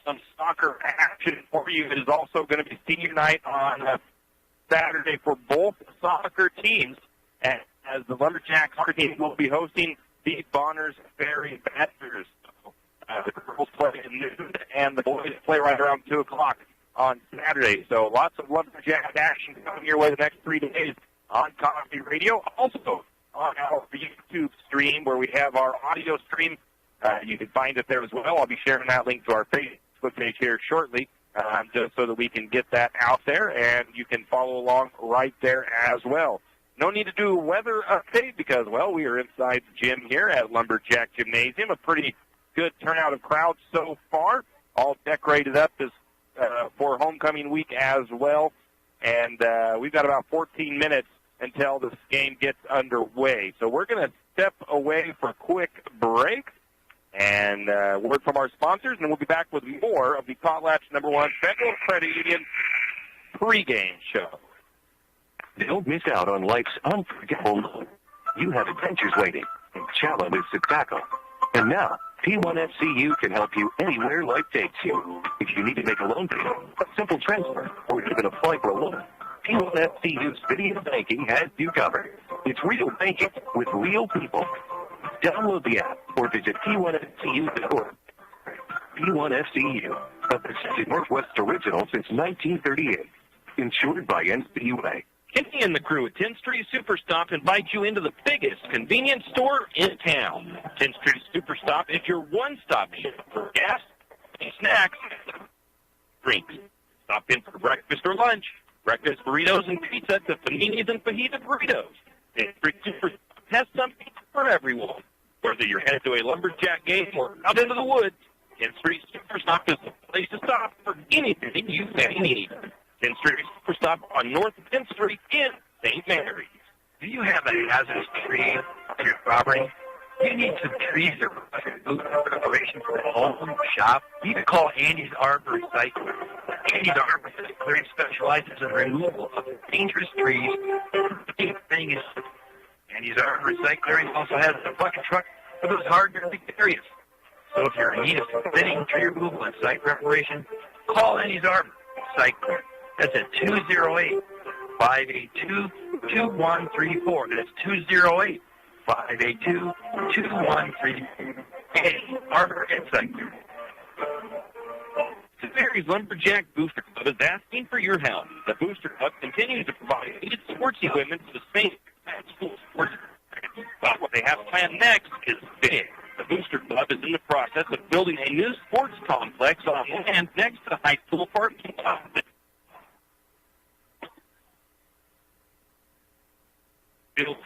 some soccer action for you. It is also going to be senior night on Saturday for both soccer teams, as the Lumberjack soccer team will be hosting the Bonners Ferry Badgers. The girls play at noon, and the boys play right around 2 o'clock on Saturday. So lots of Lumberjack action coming your way the next 3 days on KOFE Radio. Also on our YouTube stream, where we have our audio stream. You can find it there as well. I'll be sharing that link to our Facebook page here shortly, just so that we can get that out there, and you can follow along right there as well. No need to do a weather update because, well, we are inside the gym here at Lumberjack Gymnasium. A pretty good turnout of crowds so far, all decorated up as for homecoming week as well. And we've got about 14 minutes until this game gets underway. So we're going to step away for a quick break and word from our sponsors, and we'll be back with more of the Potlatch #1 Federal Credit Union pregame show. Don't miss out on life's unforgettable loan. You have adventures waiting, and Chala is tobacco. And now, P1FCU can help you anywhere life takes you. If you need to make a loan payment, a simple transfer, or even apply for a loan, P1FCU's video banking has you covered. It's real banking with real people. Download the app or visit P1FCU.org. P1FCU, a Pacific Northwest original since 1938. Insured by NCUA. Kenny and the crew at 10th Street Superstop invite you into the biggest convenience store in town. 10th Street Superstop is your one-stop shop for gas, snacks, drinks. Stop in for breakfast or lunch. Breakfast burritos and pizza to paninis and fajita burritos. 10th Street Superstop has something for everyone. Whether you're headed to a lumberjack game or out into the woods, 10th Street Superstop is the place to stop for anything you may need. 10th Street Superstop on North 10th Street in St. Mary's. Do you have a hazardous tree on your property? Do you need some trees or preparation for the home or shop? You need to call Andy's Arbor Recycling. Andy's Arbor Recycling specializes in removal of dangerous trees. The big thing is Andy's Arbor Recycling also has a bucket truck for those hard-to-reach areas. So if you're in need of thinning, tree removal, and site preparation, call Andy's Arbor Recycling. That's at 208-582-2134. That's 208-582-2134. Andy's Arbor Recycling. St. Mary's Lumberjack Booster Club is asking for your help. The Booster Club continues to provide needed sports equipment to the St. School sports. But what they have planned next is big. The Booster Club is in the process of building a new sports complex on land next to the high school parking lot.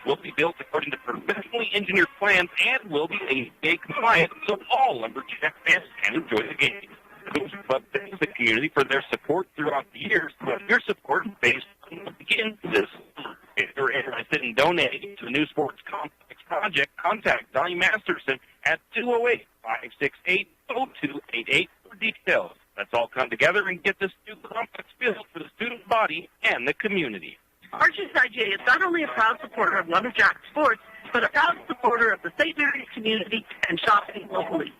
Will be built according to professionally engineered plans and will be ADA compliant, so all Lumberjack fans can enjoy the game. The Booster Club thanks the community for their support throughout the years, but your support is based on what begins this summer. If you're interested in donating to the new sports complex project, contact Donnie Masterson at 208-568-0288 for details. Let's all come together and get this new complex built for the student body and the community. Arches IGA is not only a proud supporter of Lumberjack sports, but a proud supporter of the St. Mary's community and shopping locally.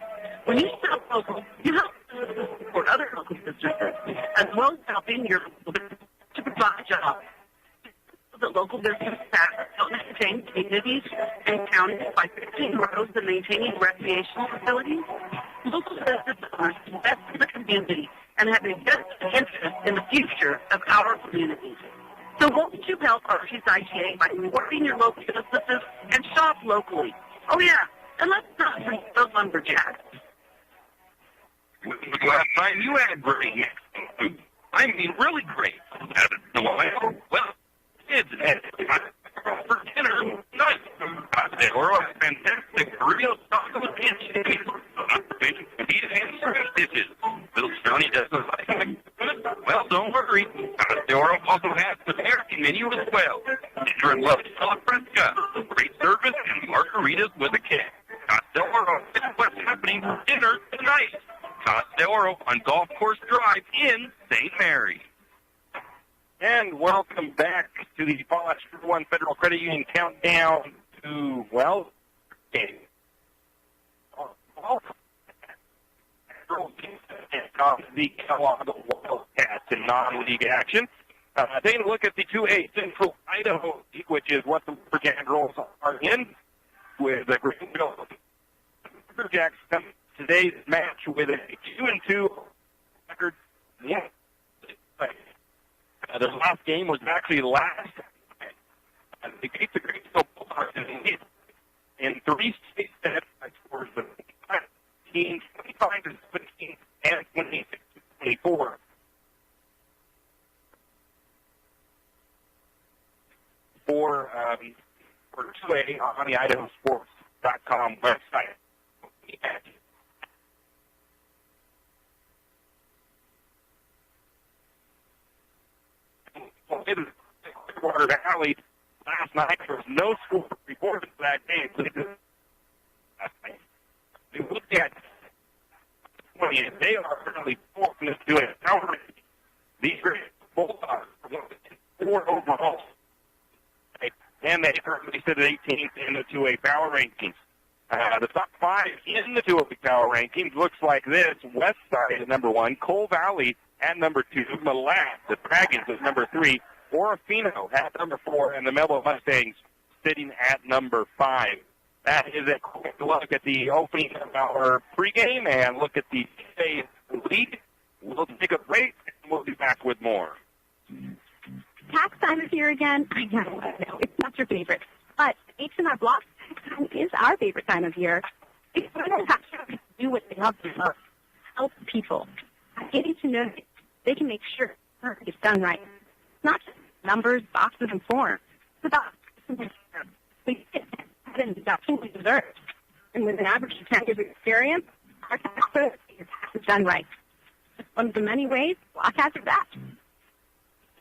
When you shop local, you help support other local businesses, as well as helping your local business to provide jobs. The local business staff help maintain communities and counties by fixing roads and maintaining recreational facilities. Local business owners invest in the community and have a vested interest in the future of our communities. So won't you help Arches IGA by supporting your local businesses and shop locally? Oh, yeah, and let's not forget the Lumberjacks. Last time you had great food. I mean, really great. Well, kids had for dinner night. They were a fantastic burrito, tacos, and chicken. And service dishes. Little Johnny doesn't like it. Well, don't worry. The Oro also has the American menu as well. If you're in love with Fresca, great service, and margaritas with a kick. Casa Oro is what's happening for dinner tonight. Casa Oro on Golf Course Drive in St. Mary's. And welcome back to the Potlatch #1 Federal Credit Union countdown to, well, game. on the Kellogg Wildcats in non-league action. Taking a look at the 2A Central Idaho League, which is what the Lumberjack girls are in, with the Greenville Lumberjacks come today's match with a 2-2 record. Yeah. Their last game was actually last. They beat the Greenville Bulldogs in 3 state sets by scores of 19, 25-17, and 26-24. For 2A on the IdahoSports.com website. In Clearwater Valley last night, there was no score reported for that game. We looked at 20, and they are currently fortunate to do it. However, these great Bulldogs are 4 overall. And they currently sit at 18th in the 2A power rankings. The top 5 in the 2A power rankings looks like this. West Side at number 1, Coal Valley at number 2, Malat, the Dragons at number 3, Orofino at number 4, and the Melbourne Mustangs sitting at number 5. That is a quick look at the opening of our pregame and look at the 2A league. We'll take a break, and we'll be back with more. Tax time is here again. I know, it's not your favorite. But H&R Block tax time is our favorite time of year. It's when our tax workers do what they love to most, help people. Getting to know that they can make sure work is done right. It's not just numbers, boxes, and forms. It's about we get an deduction we deserve. And with an average of 10 years of experience, our tax is done right. It's one of the many ways Block has it back.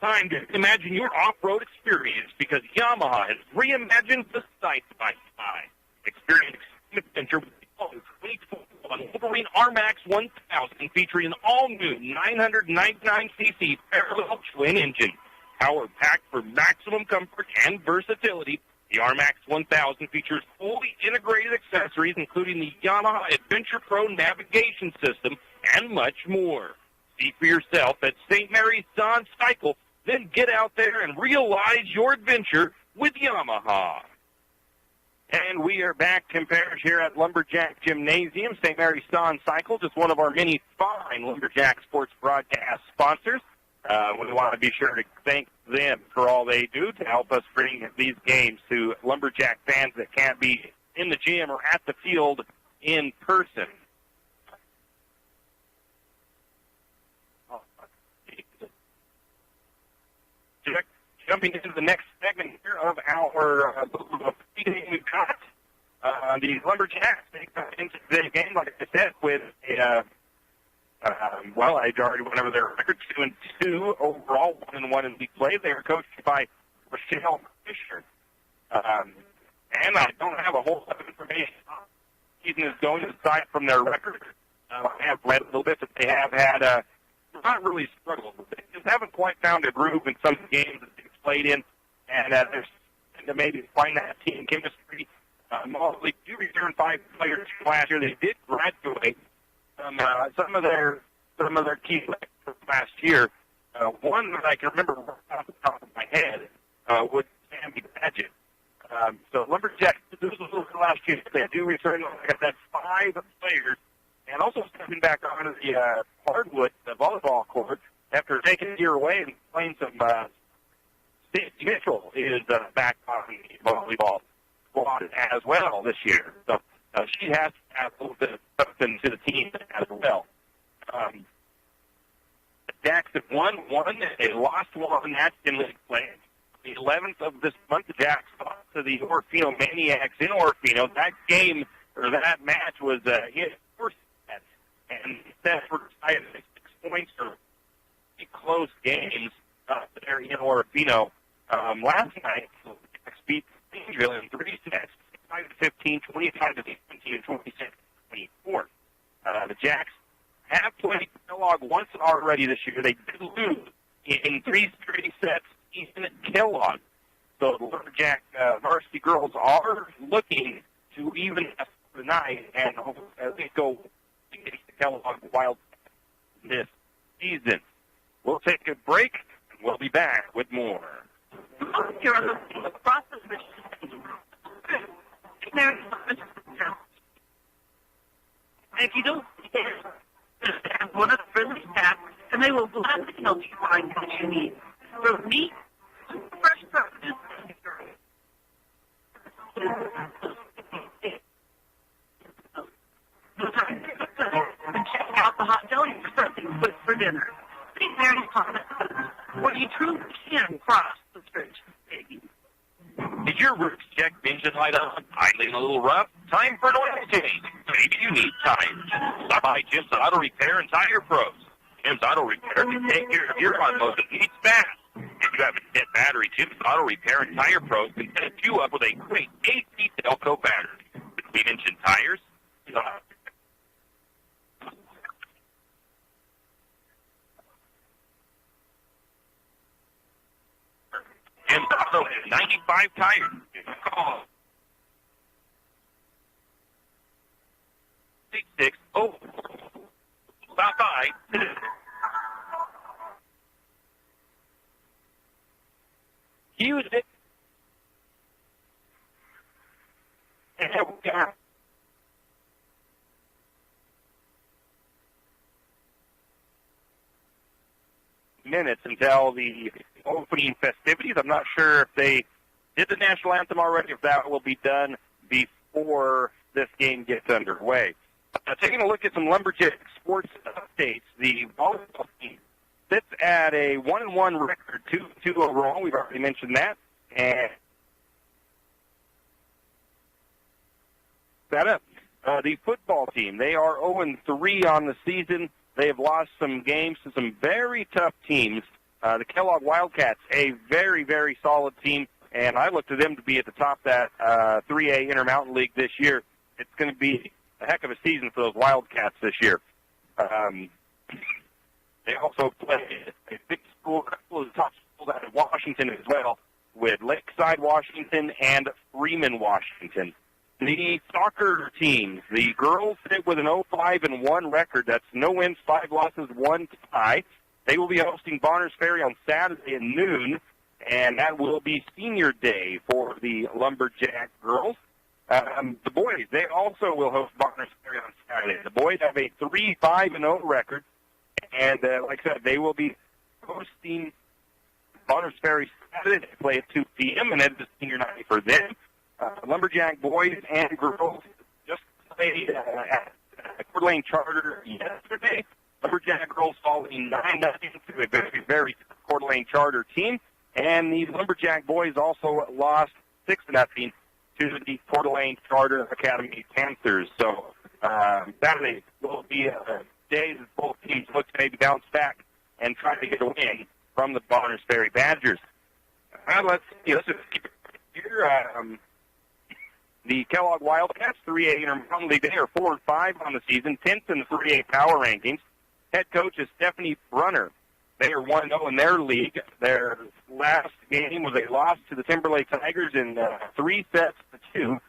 Time to imagine your off-road experience because Yamaha has reimagined the side-by-side. Experience adventure with the all-new 2021 Wolverine RMAX 1000 featuring an all-new 999cc parallel twin engine. Power packed for maximum comfort and versatility, the RMAX 1000 features fully integrated accessories including the Yamaha Adventure Pro navigation system and much more. See for yourself at St. Mary's Don Cycle. Then get out there and realize your adventure with Yamaha. And we are back compared here at Lumberjack Gymnasium. St. Mary's Don Cycle, just one of our many fine Lumberjack sports broadcast sponsors. We want to be sure to thank them for all they do to help us bring these games to Lumberjack fans that can't be in the gym or at the field in person. Jumping into the next segment here of our meeting we've got, the Lumberjacks take into today's game, like I said, with a, I already went over their record, 2-2 overall, 1-1 in league play. They are coached by Rochelle Fisher. And I don't have a whole lot of information on how the season is going aside from their record. I have read a little bit that they have had not really struggled with it. Just haven't quite found a groove in some games that they've played in, and they're to maybe find that team chemistry. They do return 5 players from last year. They did graduate some of their key players from last year. One that I can remember off the top of my head was Sammy Badgett. So Lumberjacks did lose a little bit last year. They do return, like I said, 5 players. And also stepping back onto the hardwood, the volleyball court, after taking a year away and playing some, Steve Mitchell is back on the volleyball squad as well this year. So she has to add a little bit of something to the team as well. The Jacks have won one. They lost one. That's in league play. The 11th of this month, the Jacks lost to the Orofino Maniacs in Orofino. That game, or that match, was his first set. And that's were decided 6 points or close games there in Orofino. Last night, the Jacks beat Greenville in 3 sets, 5-15, 25-17, and 26-24. The Jacks have played Kellogg once already this year. They did lose in 3 straight sets even at Kellogg. So the Lumberjack varsity girls are looking to even tonight and at least go against the Kellogg Wild this season. We'll take a break. We'll be back with more. Here are the process which and if you don't have one of the friendly staff, and they will gladly help you find what you need. From meat, fresh produce, and check out the hot deli for something quick for dinner. St. Mary's Common Foods, where you truly can cross the stretch baby. Is your roof check engine light on? Idling a little rough? Time for an oil change. Maybe you need time. Stop by Jim's Auto Repair and Tire Pros. Jim's Auto Repair can take care of your automotive needs fast. If you have a dead battery, Jim's Auto Repair and Tire Pros can set you up with a great AC Delco battery. Between engine tires, Jim's Auto has 95 tires. Call 660. Stop by. Use it. And we are. Minutes until the opening festivities. I'm not sure if they did the national anthem already, if that will be done before this game gets underway. Taking a look at some Lumberjack sports updates, the volleyball team sits at a 1-1 record, 2-2 overall. We've already mentioned that. And that up. The football team, they are 0-3 on the season. They have lost some games to some very tough teams. The Kellogg Wildcats, a very, very solid team, and I look to them to be at the top of that 3A Intermountain League this year. It's going to be a heck of a season for those Wildcats this year. They also play a big school, a couple of the top schools out of Washington as well, with Lakeside, Washington, and Freeman, Washington. The soccer team, the girls sit with an 0-5-1 record. That's no wins, 5 losses, 1 tie. They will be hosting Bonners Ferry on Saturday at noon, and that will be senior day for the Lumberjack girls. The boys, they also will host Bonners Ferry on Saturday. The boys have a 3-5-0 record, and like I said, they will be hosting Bonners Ferry Saturday. They play at 2 p.m., and it's senior night for them. Lumberjack boys and girls just played at Coeur d'Alene Charter yesterday. Lumberjack girls falling 9-0 to a very, very Coeur d'Alene Charter team. And the Lumberjack boys also lost 6-0 to the Coeur d'Alene Charter Academy Panthers. So Saturday will be a day that both teams look to maybe bounce back and try to get a win from the Bonners Ferry Badgers. Let's just keep it here. The Kellogg Wildcats, 3A Intermountain League, they are 4-5 on the season, 10th in the 3A power rankings. Head coach is Stephanie Brunner. They are 1-0 in their league. Their last game was a loss to the Timberlake Tigers in 3-2.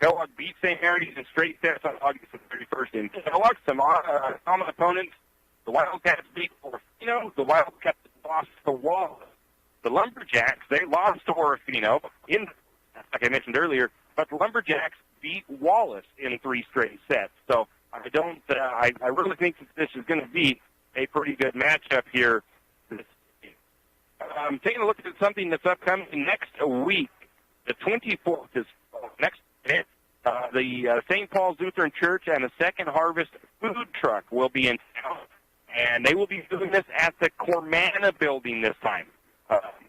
Kellogg beat St. Mary's in straight sets on August 31st in Kellogg. Some common opponents. The Wildcats beat Orfino. The Wildcats lost to Wallace. The Lumberjacks, they lost to Orfino like I mentioned earlier, but the Lumberjacks beat Wallace in 3 straight sets. So I really think that this is going to be a pretty good matchup here. Taking a look at something that's upcoming next week, the 24th is next week. The St. Paul's Lutheran Church and the Second Harvest food truck will be in town, and they will be doing this at the Cormana building this time.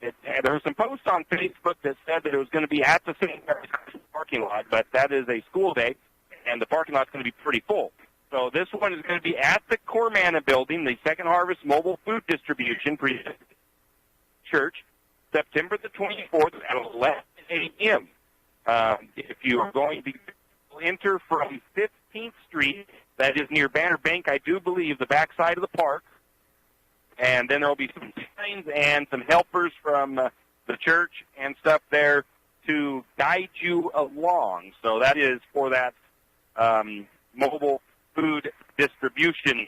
There were some posts on Facebook that said that it was going to be at the St. Mary's parking lot, but that is a school day, and the parking lot's going to be pretty full. So this one is going to be at the Cormana building, the Second Harvest Mobile Food Distribution Church, September the 24th at 11 a.m. If you are going to enter from 15th Street, that is near Banner Bank, I do believe, the backside of the park. And then there will be some signs and some helpers from the church and stuff there to guide you along. So that is for that mobile food distribution.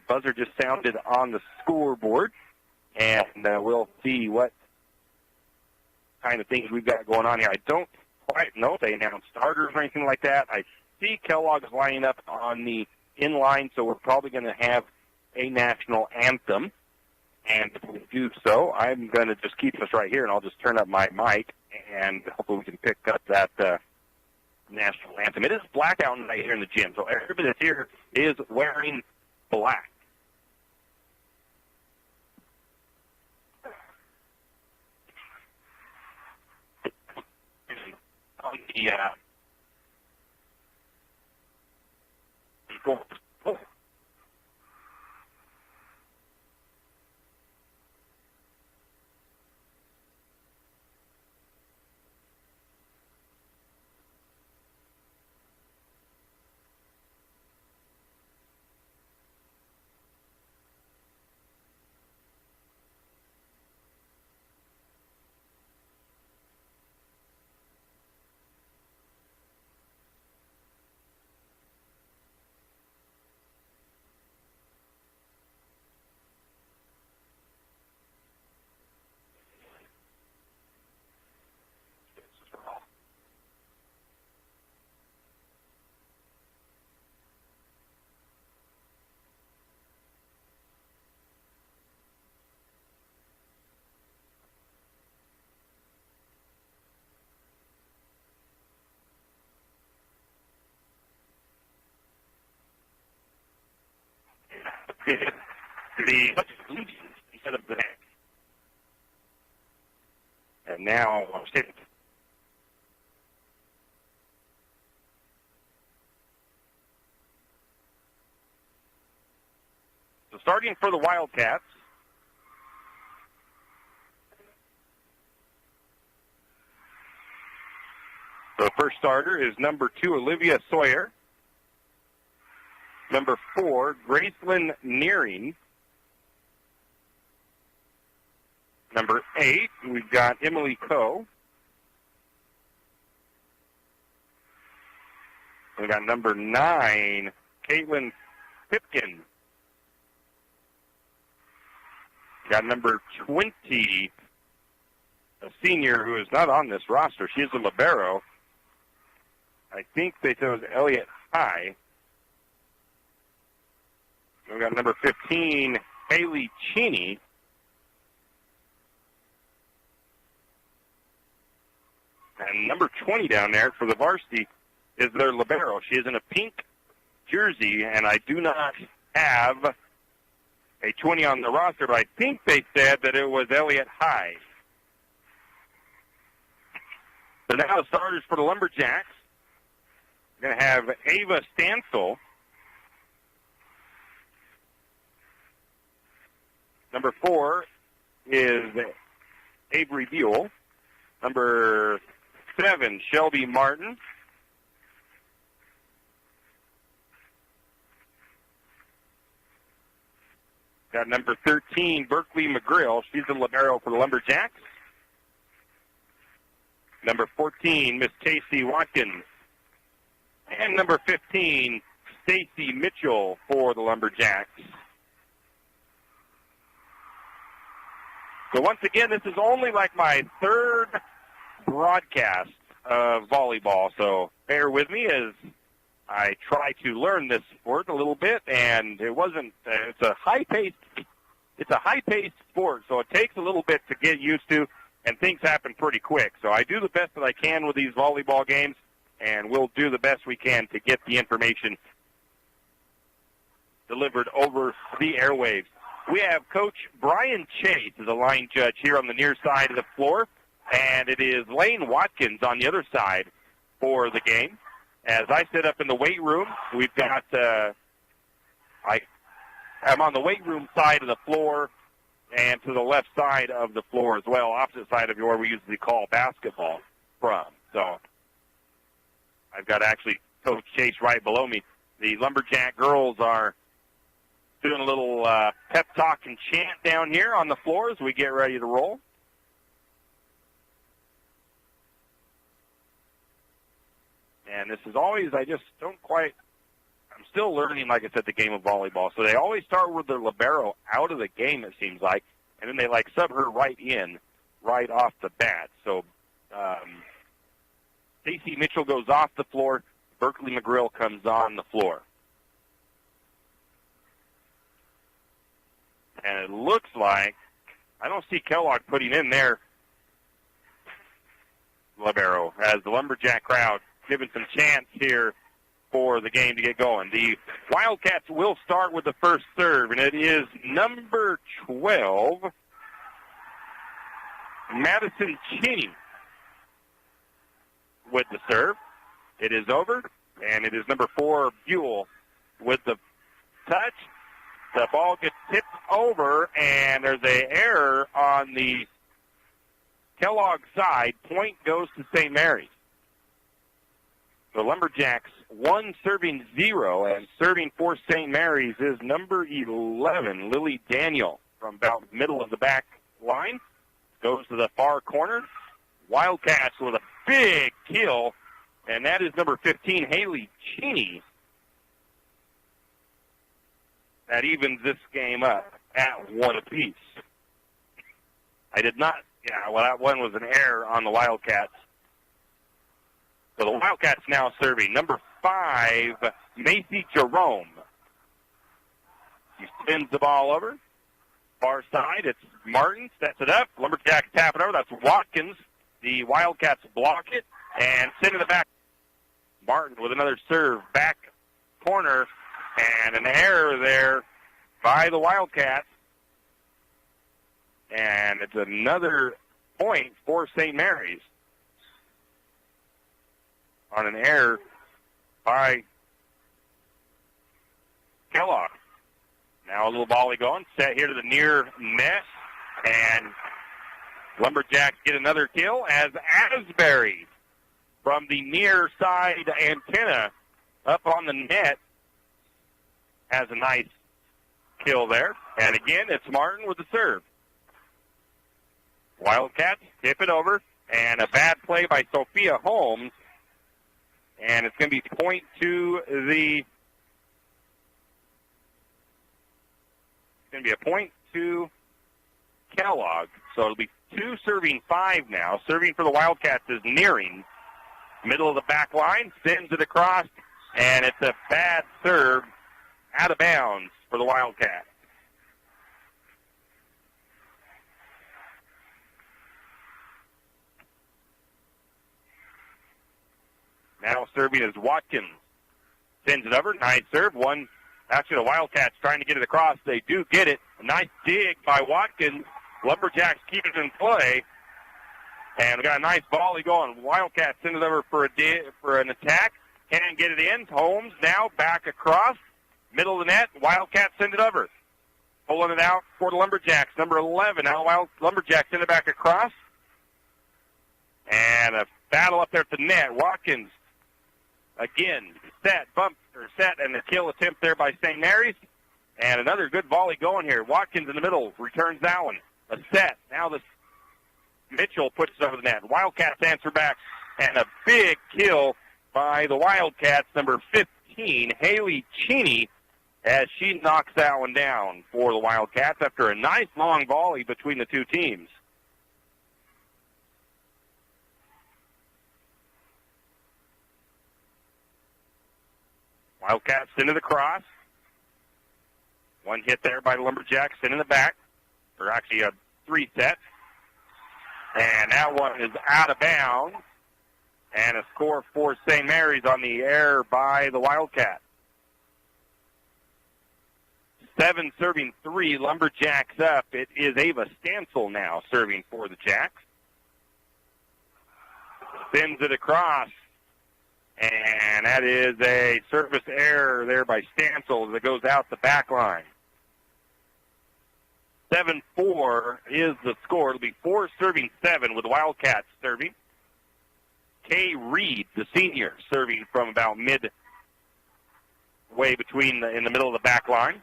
Buzzer just sounded on the scoreboard, and we'll see what kind of things we've got going on here. I don't quite know if they announced starters or anything like that. I see Kellogg is lining up on the inline, so we're probably going to have a national anthem. And if we do so, I'm going to just keep this right here, and I'll just turn up my mic, and hopefully we can pick up that national anthem. It is blackout night here in the gym, so everybody that's here is wearing black. Instead of the neck. And now I'm sitting. So starting for the Wildcats. The first starter is number 2, Olivia Sawyer. Number 4, Gracelyn Nearing. Number 8, we've got Emily Coe. We got number 9, Caitlin Pipkin. We got number 20, a senior who is not on this roster. She is a libero. I think they chose Elliott High. We've got number 15, Haley Cheney. And number 20 down there for the varsity is their libero. She is in a pink jersey, and I do not have a 20 on the roster, but I think they said that it was Elliott High. So now the starters for the Lumberjacks. We're going to have Ava Stansel. Number 4 is Avery Buell. Number 7, Shelby Martin. Got number 13, Berkeley McGrill. She's the libero for the Lumberjacks. Number 14, Miss Casey Watkins. And number 15, Stacy Mitchell for the Lumberjacks. So once again, this is only like my third broadcast of volleyball, so bear with me as I try to learn this sport a little bit, and it wasn't, it's a high-paced sport, so it takes a little bit to get used to, and things happen pretty quick. So I do the best that I can with these volleyball games, and we'll do the best we can to get the information delivered over the airwaves. We have Coach Brian Chase as a line judge here on the near side of the floor, and it is Lane Watkins on the other side for the game. As I sit up in the weight room, we've got, I'm on the weight room side of the floor and to the left side of the floor as well, opposite side of where we usually call basketball from. So I've got actually Coach Chase right below me. The Lumberjack girls are doing a little pep talk and chant down here on the floor as we get ready to roll. And this is always, I just don't quite, I'm still learning, like I said, the game of volleyball. So they always start with their libero out of the game, it seems like, and then they sub her right in, right off the bat. So Stacey Mitchell goes off the floor. Berkeley McGrill comes on the floor. And it looks like, I don't see Kellogg putting in their libero as the Lumberjack crowd giving some chance here for the game to get going. The Wildcats will start with the first serve, and it is number 12, Madison Cheney, with the serve. It is over, and it is number 4, Buell, with the touch. The ball gets tipped over, and there's an error on the Kellogg side. Point goes to St. Mary's. The Lumberjacks 1 serving 0, and serving for St. Mary's is number 11, Lily Daniel, from about middle of the back line. Goes to the far corner. Wildcats with a big kill, and that is number 15, Haley Cheney. That evens this game up at 1 apiece. That one was an error on the Wildcats. So the Wildcats now serving number 5, Macy Jerome. She spins the ball over. Far side, it's Martin, sets it up. Lumberjacks tap it over. That's Watkins. The Wildcats block it and send it back. Martin with another serve, back corner, and an error there by the Wildcats. And it's another point for St. Mary's on an error by Kellogg. Now a little volley going, set here to the near net, and Lumberjacks get another kill as Asbury from the near side antenna up on the net has a nice kill there. And again, it's Martin with the serve. Wildcats tip it over, and a bad play by Sophia Holmes. And it's going to be point to the... It's going to be a point to Kellogg. So it'll be 2 serving 5 now. Serving for the Wildcats is Nearing. Middle of the back line, sends it across, and it's a bad serve out of bounds for the Wildcats. Now serving is Watkins. Sends it over. Nice serve. Actually, the Wildcats trying to get it across. They do get it. A nice dig by Watkins. Lumberjacks keep it in play. And we got a nice volley going. Wildcats send it over for an attack. Can't get it in. Holmes now back across. Middle of the net. Wildcats send it over. Pulling it out for the Lumberjacks. Number 11. Now Lumberjacks send it back across. And a battle up there at the net. Watkins again, set, and a kill attempt there by St. Mary's. And another good volley going here. Watkins in the middle returns that one. A set. Now Mitchell puts it over the net. Wildcats answer back. And a big kill by the Wildcats, number 15, Haley Cheney, as she knocks that one down for the Wildcats after a nice long volley between the two teams. Wildcats into the cross. One hit there by the Lumberjacks in the back. Or actually a 3 set. And that one is out of bounds. And a score for St. Mary's on the error by the Wildcats. 7 serving 3, Lumberjacks up. It is Ava Stansel now serving for the Jacks. Sends it across. And that is a service error there by Stansel that goes out the back line. 7-4 is the score. It'll be 4 serving 7 with the Wildcats serving. Kay Reed, the senior, serving from about midway in the middle of the back line.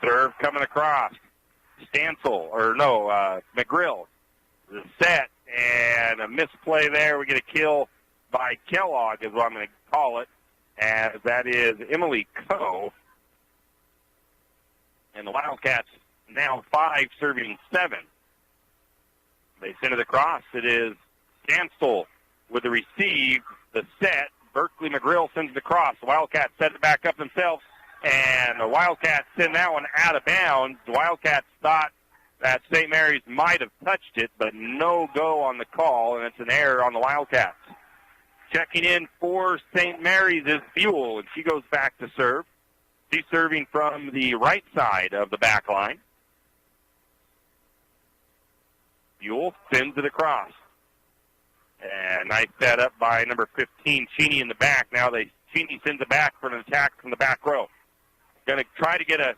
Serve coming across. McGrill. The set and a misplay there. We get a kill by Kellogg is what I'm going to call it, as that is Emily Coe. And the Wildcats now 5 serving 7. They send it across. It is Stansel with the receive, the set. Berkeley McGrill sends it across. The Wildcats set it back up themselves, and the Wildcats send that one out of bounds. The Wildcats thought that St. Mary's might have touched it, but no go on the call, and it's an error on the Wildcats. Checking in for St. Mary's is Buell, and she goes back to serve. She's serving from the right side of the back line. Buell sends it across. And nice set up by number 15, Cheney in the back. Now Cheney sends it back for an attack from the back row. Going to try to get a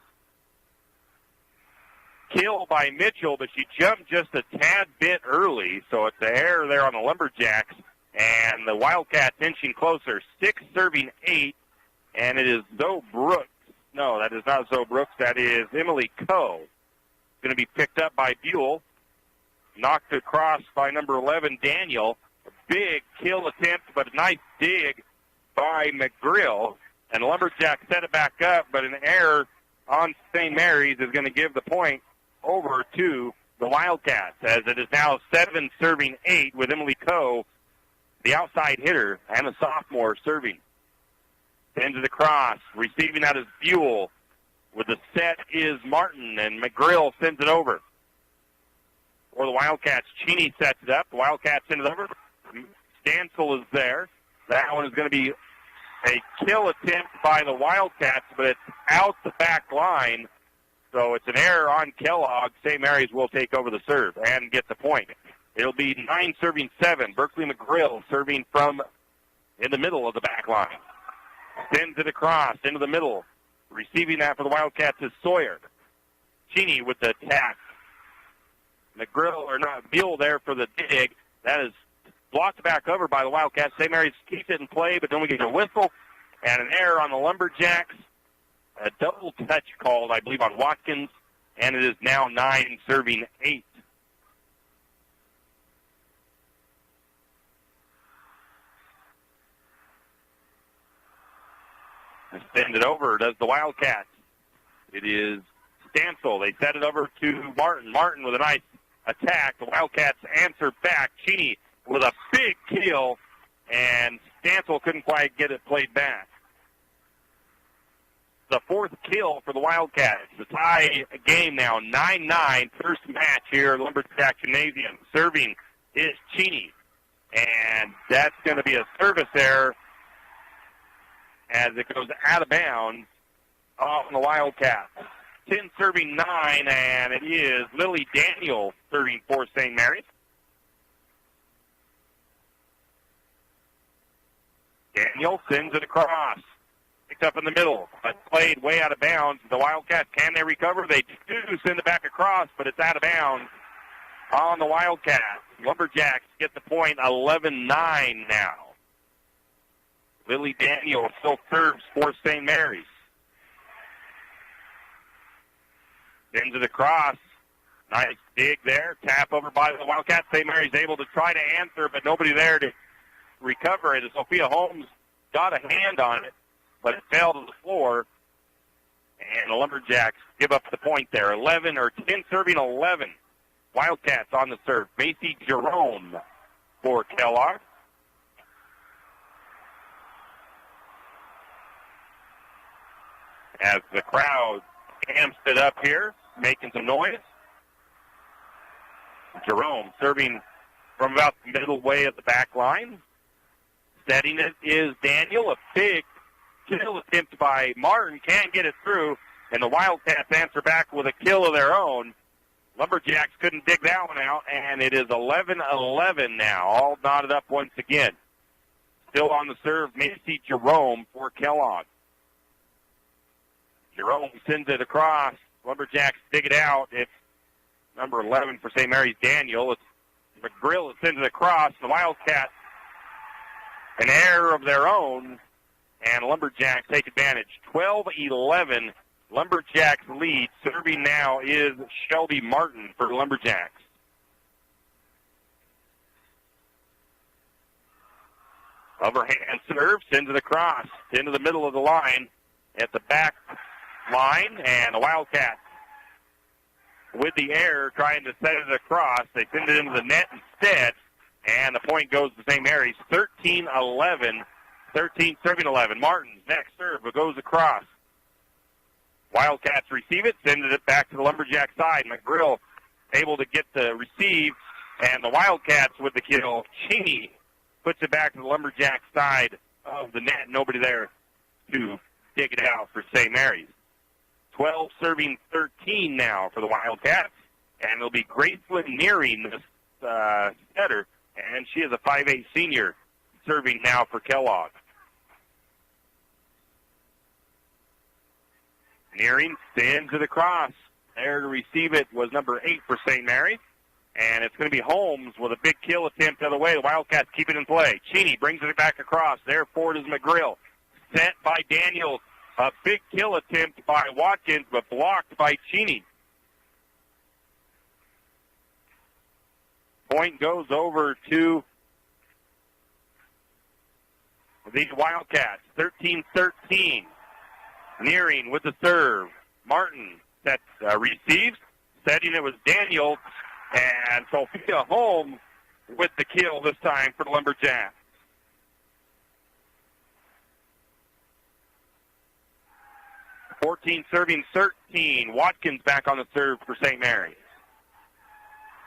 kill by Mitchell, but she jumped just a tad bit early, so it's an error there on the Lumberjacks. And the Wildcats inching closer, 6 serving 8, and it is Zoe Brooks. No, that is not Zoe Brooks. That is Emily Coe. Going to be picked up by Buell. Knocked across by number 11, Daniel. A big kill attempt, but a nice dig by McGrill. And Lumberjacks set it back up, but an error on St. Mary's is going to give the point over to the Wildcats, as it is now 7 serving 8 with Emily Coe, the outside hitter, and a sophomore serving. Sends it across. Receiving that is Buell. With the set is Martin, and McGrill sends it over. For the Wildcats, Cheney sets it up. The Wildcats send it over. Stansel is there. That one is going to be a kill attempt by the Wildcats, but it's out the back line. So it's an error on Kellogg. St. Mary's will take over the serve and get the point. It'll be 9 serving 7. Berkeley McGrill serving from in the middle of the back line. Sends it across into the middle. Receiving that for the Wildcats is Sawyer. Cheney with the attack. Buell there for the dig. That is blocked back over by the Wildcats. St. Mary's keeps it in play, but then we get a whistle and an error on the Lumberjacks. A double touch called, I believe, on Watkins, and it is now 9 serving 8. Send it over, does the Wildcats. It is Stansel. They set it over to Martin. Martin with a nice attack. The Wildcats answer back. Cheney with a big kill, and Stansel couldn't quite get it played back. The 4th kill for the Wildcats. The tie game now, 9-9, first match here at Lumberjack Gymnasium. Serving is Cheney, and that's going to be a service error as it goes out of bounds off the Wildcats. 10 serving 9, and it is Lily Daniel serving for St. Mary's. Daniel sends it across. Picked up in the middle, but played way out of bounds. The Wildcats, can they recover? They do send it back across, but it's out of bounds on the Wildcats. Lumberjacks get the point, 11-9 now. Lily Daniel still serves for St. Mary's. Sends it across. Nice dig there. Tap over by the Wildcats. St. Mary's able to try to answer, but nobody there to recover it. Sophia Holmes got a hand on it, but it fell to the floor. And the Lumberjacks give up the point there. 10 serving 11. Wildcats on the serve. Macy Jerome for Kellogg. As the crowd amps it up here, making some noise. Jerome serving from about the middle way of the back line. Setting it is Daniel. A big kill attempt by Martin. Can't get it through. And the Wildcats answer back with a kill of their own. Lumberjacks couldn't dig that one out. And it is 11-11 now. All knotted up once again. Still on the serve, Macy Jerome for Kellogg. Jerome sends it across. Lumberjacks dig it out. It's number 11 for St. Mary's, Daniel. It's McGrill that sends it across. The Wildcats, an error of their own, and Lumberjacks take advantage. 12-11, Lumberjacks lead. Serving now is Shelby Martin for the Lumberjacks. Overhand serve, sends it across into the middle of the line at the back line, and the Wildcats with the error trying to set it across. They send it into the net instead, and the point goes to St. Mary's. 13-11, 13-11. Martin's next serve goes across. Wildcats receive it, send it back to the Lumberjack side. McGrill able to get the receive, and the Wildcats with the kill. Cheney puts it back to the Lumberjack side of the net. Nobody there to dig it out for St. Mary's. 12 serving 13 now for the Wildcats, and it'll be Graceland nearing this setter, and she is a 5'8 senior serving now for Kellogg. Nearing sends it across. There to receive it was number 8 for St. Mary's. And it's going to be Holmes with a big kill attempt the other way. The Wildcats keep it in play. Cheney brings it back across. There for it is McGrill. Sent by Daniels. A big kill attempt by Watkins, but blocked by Cheney. Point goes over to the Wildcats. 13-13. Nearing with the serve. Martin receives. Setting it was Daniel. And Sophia Holmes with the kill this time for the Lumberjacks. (14 serving 13). Watkins back on the serve for St. Mary's.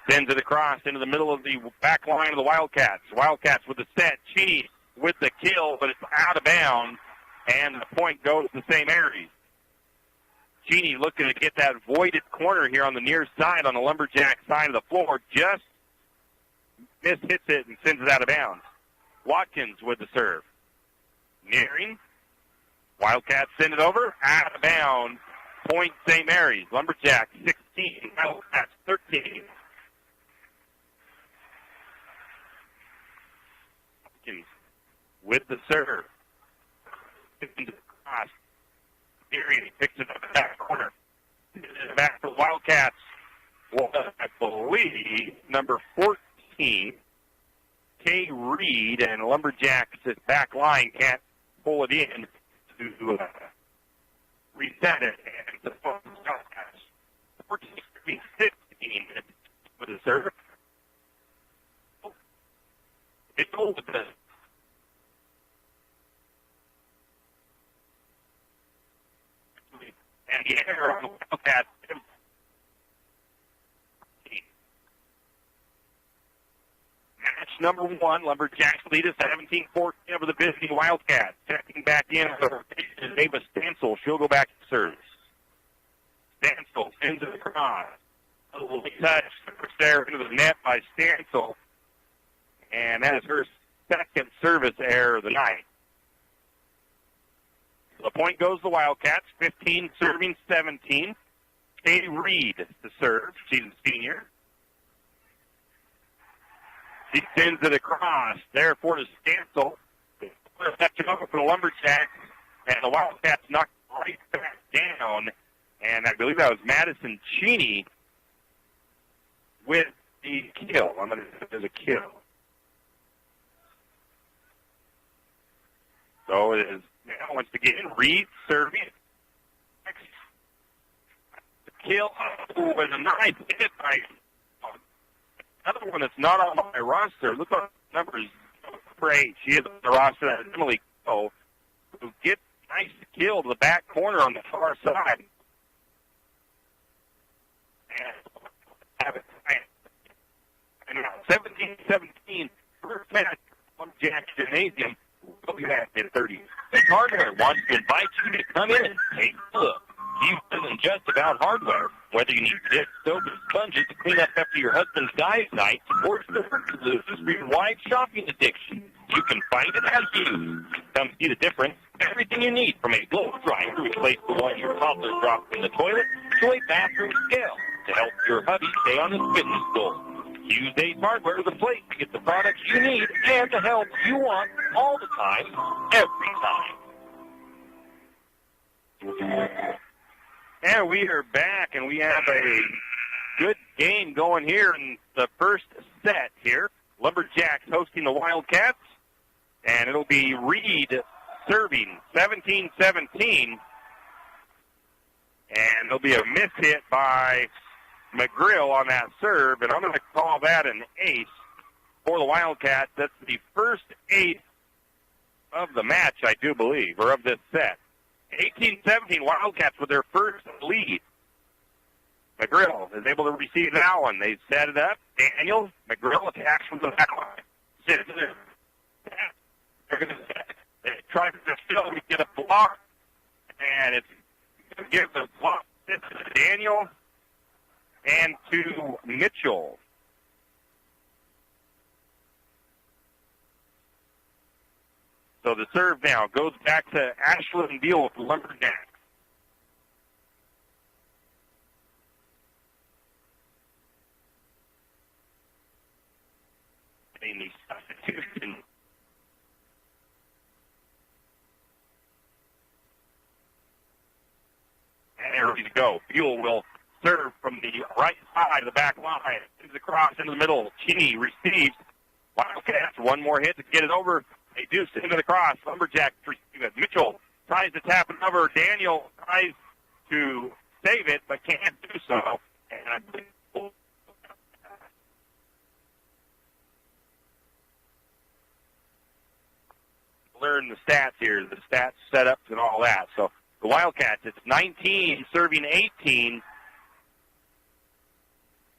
Sends it across into the middle of the back line of the Wildcats. Wildcats with the set. Cheney with the kill, but it's out of bounds. And the point goes to St. Mary's. Cheney looking to get that voided corner here on the near side on the Lumberjack side of the floor. Just mishits it and sends it out of bounds. Watkins with the serve. Nearing. Wildcats send it over. Out of bounds. Point St. Mary's. Lumberjack 16. Wildcats 13. Watkins with the serve. Across. He picks it up in the back corner. Back to the Wildcats. Well, I believe number 14, Kay Reed, and Lumberjacks' back line can't pull it in to reset it. And the Wildcats 14-15 with the serve. It's over the and the error on the Wildcats. Match number 1, Lumberjacks lead us 17-14 over the Bisbee Wildcats. Checking back in is Ava Stansel. She'll go back to service. Stansel sends it across. A little touch there into the net by Stansel. And that is her second service error of the night. The point goes to the Wildcats, 15 serving 17. Katie Reed to serve. She's a senior. She sends it across. There for the Stansel. That's over for the Lumberjacks. And the Wildcats knocked right back down. And I believe that was Madison Cheney with the kill. I'm going to say there's a kill. So it is now once again Reed serving. The kill with a nice hit by another one that's not on my roster. Look at the numbers. Number 8. She is on the roster. That's Emily Coe, who gets a nice kill to the back corner on the far side. And have it. And 17-17. First match on Jack Gymnasium. We'll be back in 30. Hardware wants to invite you to come in and take a look. Youth isn't just about hardware. Whether you need dish soap and sponges to clean up after your husband's dive night or to lose your wife's shopping addiction, you can find it as you. Come see the difference. Everything you need, from a blow dryer to replace the one your toddler dropped in the toilet to a bathroom scale to help your hubby stay on his fitness goal. Use Ace Hardware as a place to get the products you need and the help you want all the time, every time. And we are back, and we have a good game going here in the first set here. Lumberjacks hosting the Wildcats, and it'll be Reed serving 17-17. And there'll be a miss hit by McGrill on that serve, and I'm going to call that an ace for the Wildcats. That's the first ace of the match, I do believe, or of this set. 18-17, Wildcats with their first lead. McGrill is able to receive that one. They set it up. Daniel, McGrill attacks from the back line. They're going to try to still get a block, and it's going to give the block to Daniel and to Mitchell. So the serve now goes back to Ashland Beal for Lumberjacks. In the substitution. And there we go. Buell will serve from the right side of the back line. Moves across into the middle. Cheney receives. Wildcats, one more hit to get it over. They do send it across. Lumberjacks receive it. Mitchell tries to tap it over. Daniel tries to save it, but can't do so. And I believe learn the stats here, the stats setups and all that. So the Wildcats, it's 19 serving 18.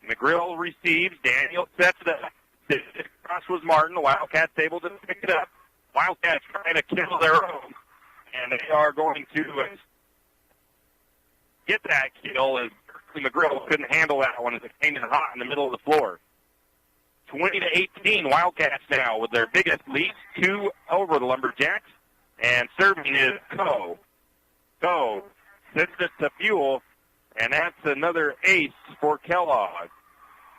McGrill receives. Daniel sets it up. Across was Martin. The Wildcats able to pick it up. Wildcats trying to kill their own, and they are going to get that kill as McGrill couldn't handle that one as it came in hot in the middle of the floor. 20-18, Wildcats now with their biggest lead, 2 over the Lumberjacks, and serving is Coe. Coe sends it to Buell, and that's another ace for Kellogg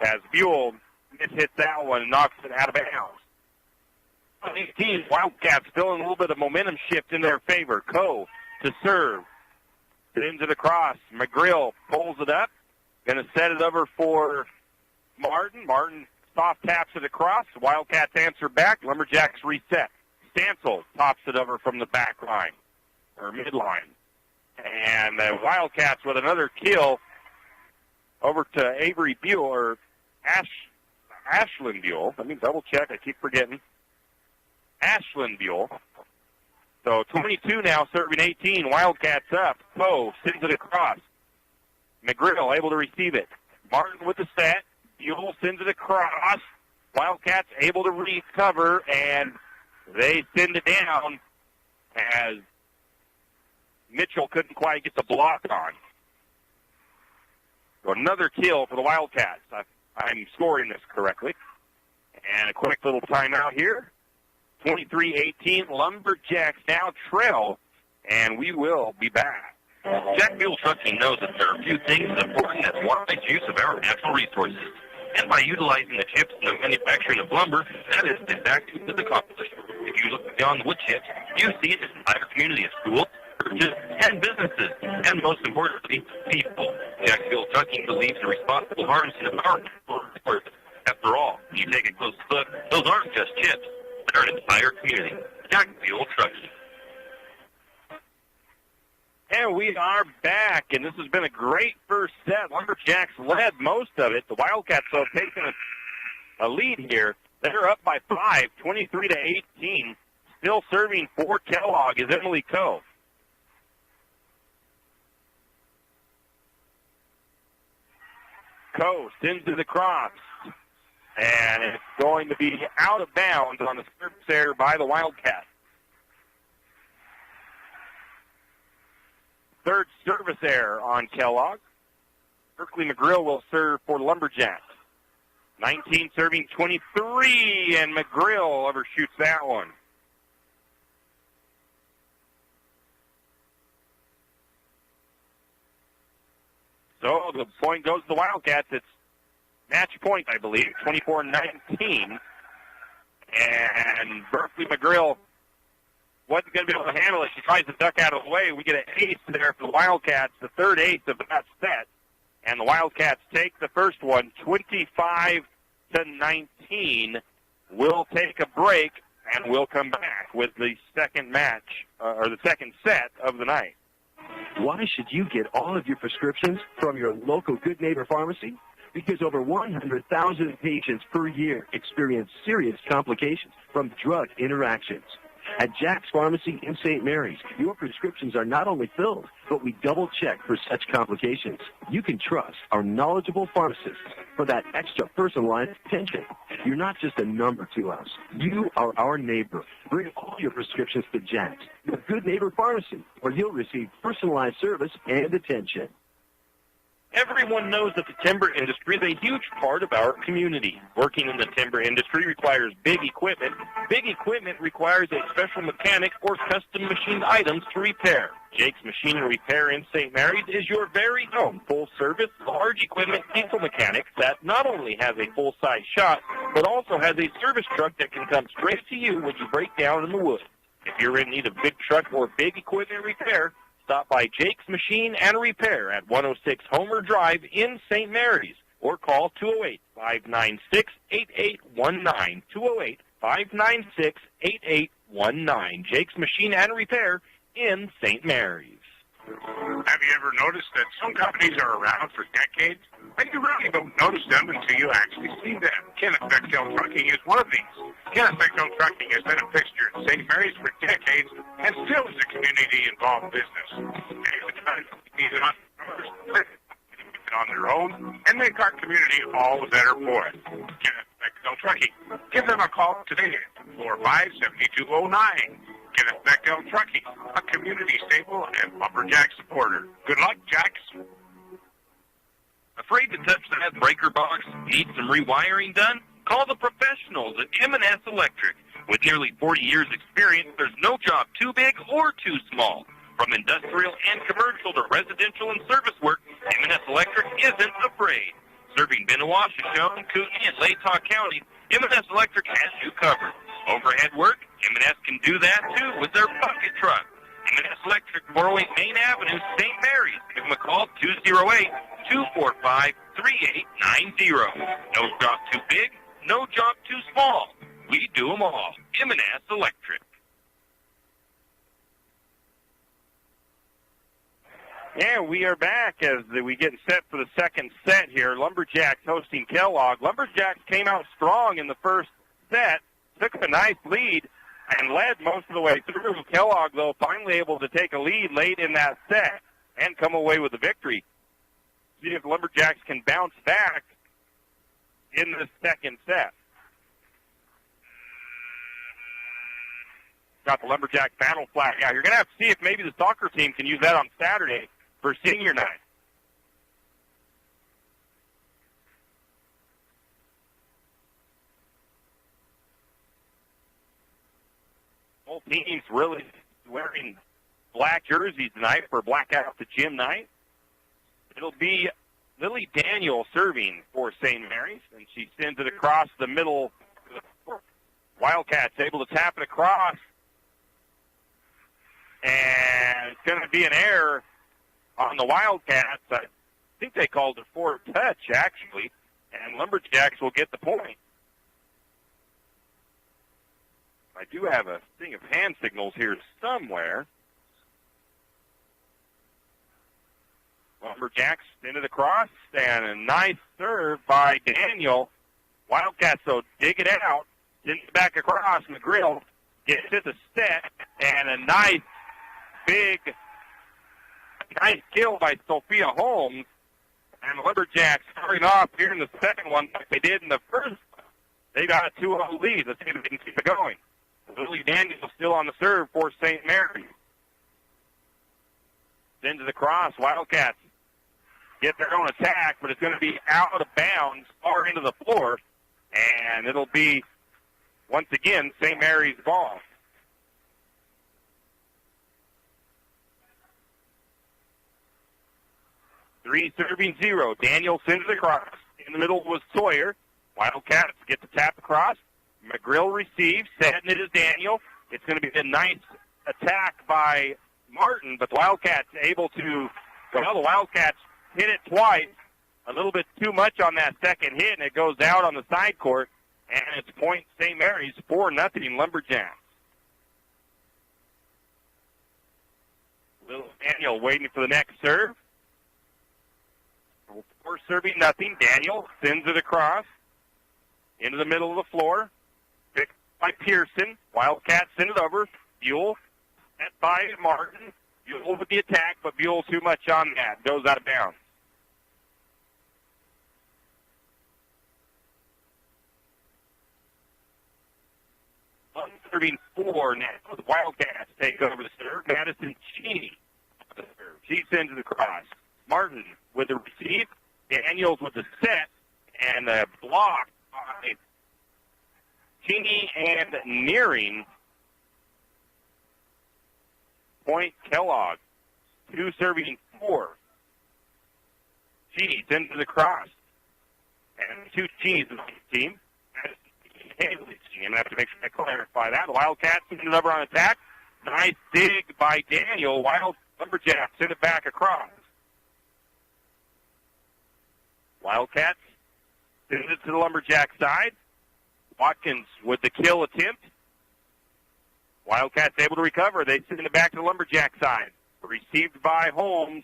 as Buell mishits that one and knocks it out of bounds. 18, Wildcats feeling a little bit of momentum shift in their favor. Coe to serve. Sends it across. McGrill pulls it up. Going to set it over for Martin. Martin soft taps it across. Wildcats answer back. Lumberjacks reset. Stancil tops it over from the back line, or midline. And the Wildcats with another kill over to Avery Buell, or Ashland Buell. Let me double check. I keep forgetting. Ashland Buell. So 22 now, serving 18. Wildcats up. Poe sends it across. McGrill able to receive it. Martin with the set. Buell sends it across. Wildcats able to recover, and they send it down as Mitchell couldn't quite get the block on. So another kill for the Wildcats. I'm scoring this correctly. And a quick little timeout here. 23-18, Lumberjacks now trail, and we will be back. Jack Buell Trucking knows that there are few things as important as wise use of our natural resources. And by utilizing the chips in the manufacturing of lumber, that is exactly what is accomplished. If you look beyond the wood chips, you see an entire community of schools, churches, and businesses, and most importantly, people. Jack Buell Trucking believes in responsible harnessing of our resources. After all, when you take a close look, those aren't just chips. They're an entire community. Jack Buell Trucking. And we are back, and this has been a great first set. Lumberjacks led most of it. The Wildcats, though, taking a lead here. They're up by 5, 23-18. Still serving for Kellogg is Emily Coe. Coe sends it across, and it's going to be out of bounds on the service error by the Wildcats. Third service error on Kellogg. Berkeley McGrill will serve for Lumberjacks. 19 serving 23, and McGrill overshoots that one. So the point goes to the Wildcats. It's match point, I believe, 24-19. And Berkeley McGrill wasn't going to be able to handle it. She tries to duck out of the way. We get an ace there for the Wildcats, the third ace of that set. And the Wildcats take the first one, 25-19. We'll take a break, and we'll come back with the second match, or the second set of the night. Why should you get all of your prescriptions from your local Good Neighbor Pharmacy? Because over 100,000 patients per year experience serious complications from drug interactions. At Jack's Pharmacy in St. Mary's, your prescriptions are not only filled, but we double-check for such complications. You can trust our knowledgeable pharmacists for that extra personalized attention. You're not just a number to us. You are our neighbor. Bring all your prescriptions to Jack's, the Good Neighbor Pharmacy, where you'll receive personalized service and attention. Everyone knows that the timber industry is a huge part of our community. Working in the timber industry requires big equipment. Big equipment requires a special mechanic or custom machined items to repair. Jake's Machine and Repair in St. Mary's is your very own full-service, large equipment diesel mechanic that not only has a full-size shop, but also has a service truck that can come straight to you when you break down in the woods. If you're in need of big truck or big equipment repair, stop by Jake's Machine and Repair at 106 Homer Drive in St. Mary's or call 208-596-8819, 208-596-8819. Jake's Machine and Repair in St. Mary's. Have you ever noticed that some companies are around for decades, and you really don't notice them until you actually see them? Kenneth Bechtel Trucking is one of these. Kenneth Bechtel Trucking has been a fixture in St. Mary's for decades and still is a community-involved business. On their own and make our community all the better for it. Kenneth Bechtel Trucking. Give them a call today at 445-7209. Kenneth Bechtel Trucking, a community staple and lumberjack supporter. Good luck, Jacks. Afraid to touch that breaker box? Need some rewiring done? Call the professionals at M&S Electric. With nearly 40 years experience, there's no job too big or too small. From industrial and commercial to residential and service work, M&S Electric isn't afraid. Serving Benoit, Shoshone, Kootenai, and Latah County, M&S Electric has you covered. Overhead work, M&S can do that too with their bucket truck. M&S Electric, 408 Main Avenue, St. Mary's. Give them a call, 208-245-3890. No job too big, no job too small. We do them all. M&S Electric. Yeah, we are back as we get set for the second set here. Lumberjacks hosting Kellogg. Lumberjacks came out strong in the first set, took a nice lead, and led most of the way through. Kellogg, though, finally able to take a lead late in that set and come away with the victory. See if Lumberjacks can bounce back in the second set. Got the Lumberjacks battle flag out. You're going to have to see if maybe the soccer team can use that on Saturday for senior night. Both teams really wearing black jerseys tonight for Blackout the Gym night. It'll be Lily Daniel serving for St. Mary's, and she sends it across the middle. Wildcats able to tap it across, and it's going to be an error on the Wildcats. I think they called it for touch, actually, and Lumberjacks will get the point. I do have a thing of hand signals here somewhere. Lumberjacks into the cross, and a nice serve by Daniel. Wildcats, though, dig it out, sends it back across. McGrill gets it the set, and a nice kill by Sophia Holmes. And the Lumberjacks starting off here in the second one like they did in the first one. They got a 2-0 lead. Let's see if they can keep it going. Lily Daniel still on the serve for St. Mary's. Into the cross. Wildcats get their own attack, but it's going to be out of bounds, far into the floor. And it'll be, once again, St. Mary's ball. Three serving 0. Daniel sends it across. In the middle was Sawyer. Wildcats get the tap across. McGrill receives. Setting it is Daniel. It's going to be a nice attack by Martin, but the Wildcats the Wildcats hit it twice, a little bit too much on that second hit, and it goes out on the side court, and it's point St. Mary's 4-0 Lumberjacks. Little Daniel waiting for the next serve. 4-0. Daniel sends it across into the middle of the floor. Picked by Pearson. Wildcats send it over. Buell set by Martin. Buell with the attack, but Buell too much on that. Goes out of bounds. Serving 4 now. The Wildcats take over the serve. Madison Cheney. She sends it across. Martin with the receive. Daniels with the set. And a block by Cheney and Nearing. Point Kellogg. 2-4. Cheney sends it across. And 2 Cheneys in the team. I'm going to have to make sure I clarify that. The Wildcats send it over on attack. Nice dig by Daniel. Lumberjacks send it back across. Wildcats send it to the Lumberjack side. Watkins with the kill attempt. Wildcats able to recover. They send it back to the Lumberjack side. Received by Holmes.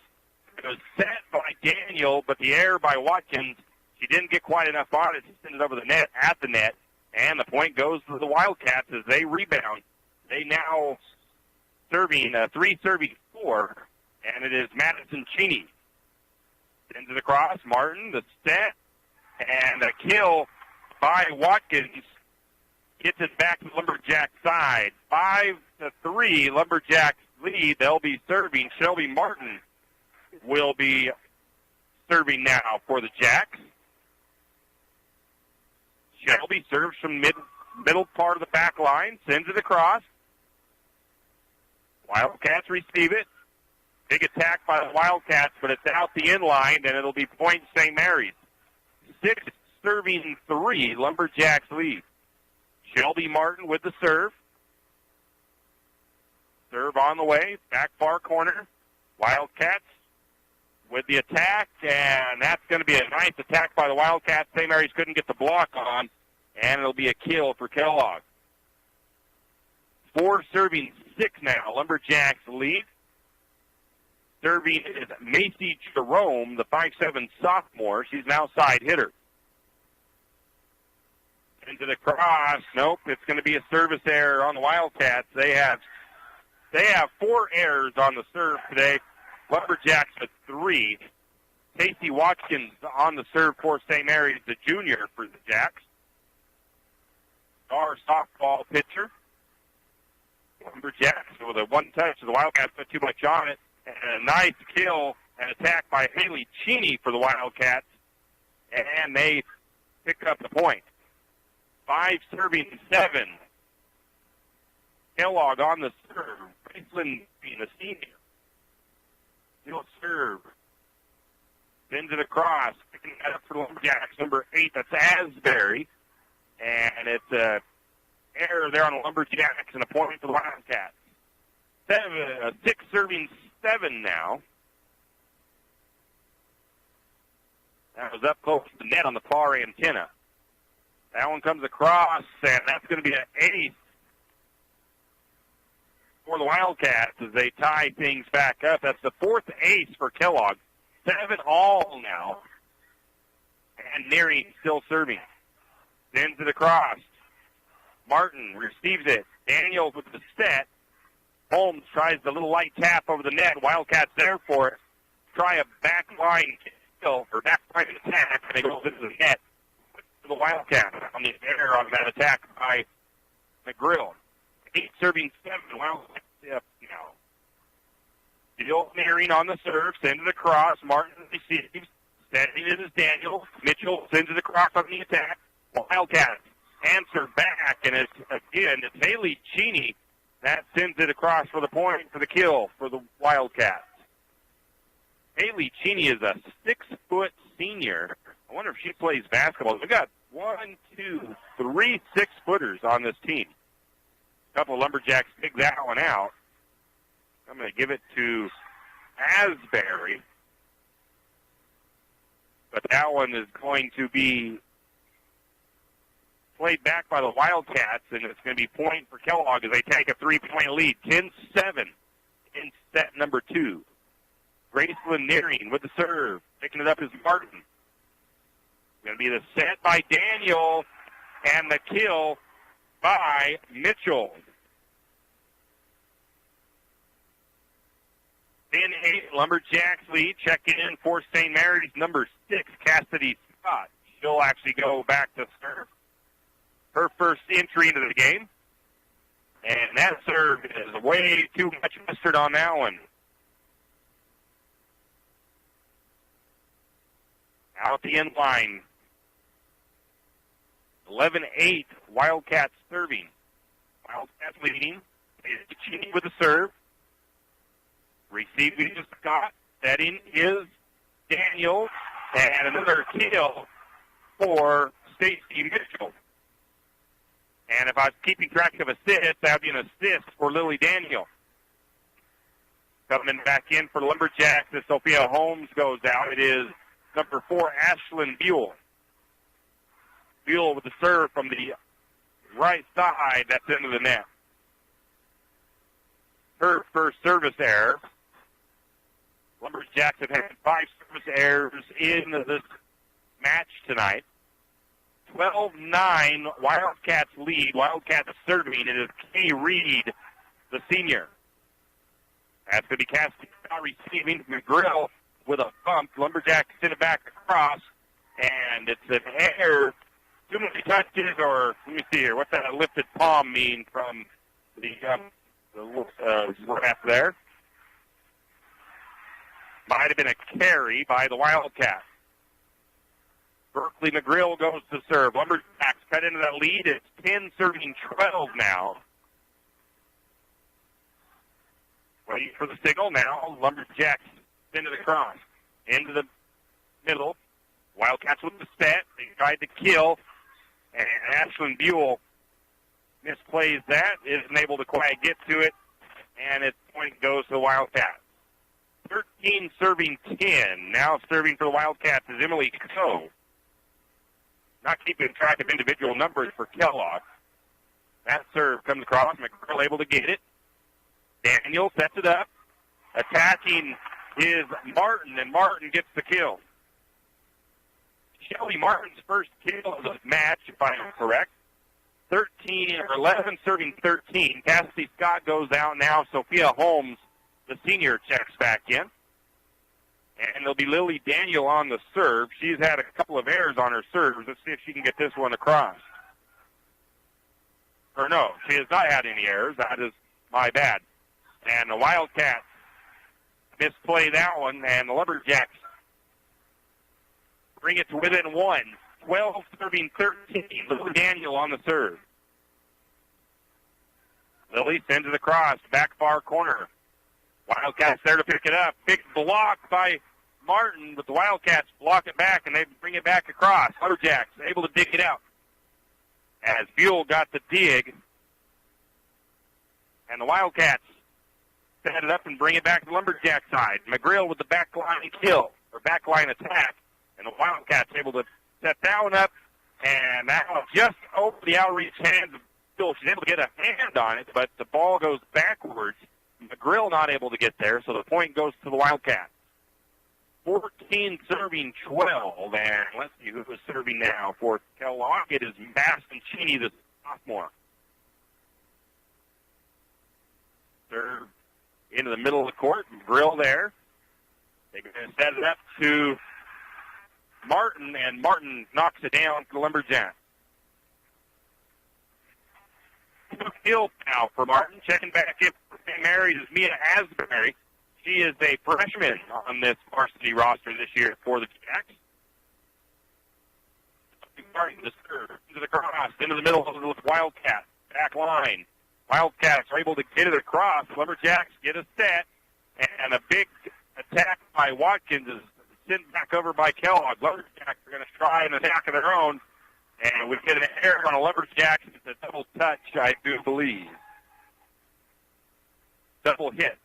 It was set by Daniel, but the error by Watkins. She didn't get quite enough on it to send it over the net, at the net. And the point goes to the Wildcats as they rebound. They now serving 3-4, and it is Madison Cheney. Sends it across. Martin, the set, and a kill by Watkins. Gets it back to the Lumberjack side. 5-3, Lumberjacks lead. They'll be serving. Shelby Martin will be serving now for the Jacks. Shelby serves from middle part of the back line, sends it across. Wildcats receive it. Big attack by the Wildcats, but it's out the end line, and it'll be point St. Mary's. 6-3, Lumberjacks lead. Shelby Martin with the serve. Serve on the way, back far corner. Wildcats with the attack, and that's going to be a nice attack by the Wildcats. St. Mary's couldn't get the block on, and it'll be a kill for Kellogg. 4-6 now. Lumberjacks lead. Serving is Macy Jerome, the 5'7" sophomore. She's an outside hitter. Into the cross. Nope, it's going to be a service error on the Wildcats. They have 4 errors on the serve today. Lumberjacks with 3. Casey Watkins on the serve for St. Mary's, the junior for the Jacks. Our softball pitcher. Lumberjacks with a one touch. The Wildcats put too much on it. And a nice kill and attack by Haley Cheney for the Wildcats. And they pick up the point. 5-7. Kellogg on the serve. Graceland being a senior. He'll serve. Sends it across. Picking that up for the Lumberjacks. Number 8, that's Asbury. And it's an error there on the Lumberjacks and a point for the Wildcats. 6-7 now. That was up close to the net on the far antenna. That one comes across, and that's going to be an ace for the Wildcats as they tie things back up. That's the 4th ace for Kellogg. 7-all now. And Neary still serving. Sends it across. Martin receives it. Daniels with the set. Holmes tries the little light tap over the net. Wildcats there for it. Try a back line kill or back line attack, and they go into the net for the Wildcats on the error on that attack by McGrill. 8-7. Wildcats up now. Still Nearing on the serve. Sends it across. Martin receives. Sending it is Daniel. Mitchell sends it across on the attack. Wildcats answer back, and it's Haley Cheney that sends it across for the point, for the kill for the Wildcats. Haley Cheney is a 6-foot senior. I wonder if she plays basketball. We've got 1, 2, 3 6-footers on this team. A couple of Lumberjacks pick that one out. I'm going to give it to Asbury. But that one is going to be played back by the Wildcats, and it's going to be point for Kellogg as they take a 3-point lead. 10-7 in set number 2. Graceland Nearing with the serve. Picking it up is Martin. Going to be the set by Daniel and the kill by Mitchell. 10-8 Lumberjacks lead. Checking in for St. Mary's, number 6, Cassidy Scott. She'll actually go back to serve. Her first entry into the game. And that serve is way too much mustard on that one. Out the end line. 11-8, Wildcats serving. Wildcats leading. Chini with the serve. Receiving is Scott. Setting is Daniel. And another kill for Stacy Mitchell. And if I was keeping track of assists, that would be an assist for Lily Daniel. Coming back in for Lumberjacks as Sophia Holmes goes out. It is number 4, Ashlyn Buell. Buell with the serve from the right side. That's into the net. Her first service error. Lumberjacks have had 5 service errors in this match tonight. 12-9, Wildcats lead. Wildcats serving. It is Kay Reed, the senior. That's going to be Cassidy Scott receiving. McGrill with a bump. Lumberjacks send it back across, and it's an error. Too many touches, or let me see here. What's that lifted palm mean from the ref there? Might have been a carry by the Wildcats. Berkeley McGrill goes to serve. Lumberjacks cut into that lead. It's 10 serving 12 now. Waiting for the signal now. Lumberjacks into the cross. Into the middle. Wildcats with the set. They tried to kill. And Ashlyn Buell misplays that. Isn't able to quite get to it. And its point goes to the Wildcats. 13 serving 10. Now serving for the Wildcats is Emily Coe. Not keeping track of individual numbers for Kellogg. That serve comes across. McGrill able to get it. Daniel sets it up. Attacking is Martin, and Martin gets the kill. Shelby Martin's first kill of the match, if I'm correct. 11 serving 13. Cassidy Scott goes out now. Sophia Holmes, the senior, checks back in. And it'll be Lily Daniel on the serve. She's had a couple of errors on her serves. Let's see if she can get this one across. Or no, she has not had any errors. That is my bad. And the Wildcats misplay that one, and the Lumberjacks bring it to within 1. 12 serving 13. Lily Daniel on the serve. Lily sends it across, back far corner. Wildcats there to pick it up. Big block by Martin, but the Wildcats block it back, and they bring it back across. Lumberjacks able to dig it out. As Buell got the dig, and the Wildcats set it up and bring it back to the Lumberjack side. McGrill with the backline kill, or backline attack, and the Wildcats able to set that one up, and that one just over the outreach hands of Buell. She's able to get a hand on it, but the ball goes backwards. McGrill not able to get there, so the point goes to the Wildcats. 14 serving 12, and let's see who is serving now for Kellogg. It is Maston Cheney, the sophomore. Serve into the middle of the court. McGrill there. They're going to set it up to Martin, and Martin knocks it down to Lumberjacks. Field now for Martin. Checking back in for St. Mary's is Mia Asbury. She is a freshman on this varsity roster this year for the Jacks. Starting to serve into the cross, into the middle of the Wildcats. Back line. Wildcats are able to get it across. Lumberjacks get a set, and a big attack by Watkins is sent back over by Kellogg. Lumberjacks are going to try an attack of their own. And we get an error on a Lumberjacks. It's a double touch, I do believe. Double hit.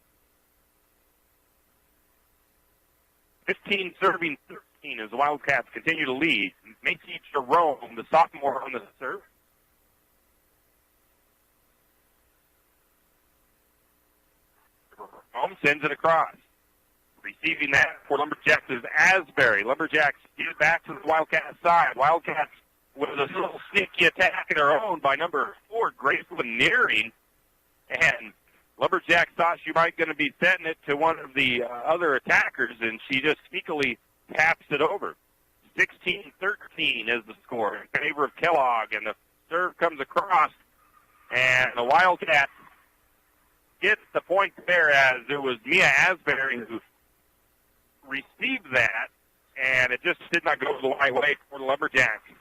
15 serving 13 as the Wildcats continue to lead. Macy Jerome, the sophomore, on the serve. Jerome sends it across. Receiving that for Lumberjacks is Asbury. Lumberjacks get it back to the Wildcats side. Wildcats with a little sneaky attack of their own by number 4, Graceland Nearing. And Lumberjacks thought she might going to be setting it to one of the other attackers, and she just sneakily taps it over. 16-13 is the score in favor of Kellogg, and the serve comes across, and the Wildcats get the point there as it was Mia Asbury who received that, and it just did not go the right way for the Lumberjacks.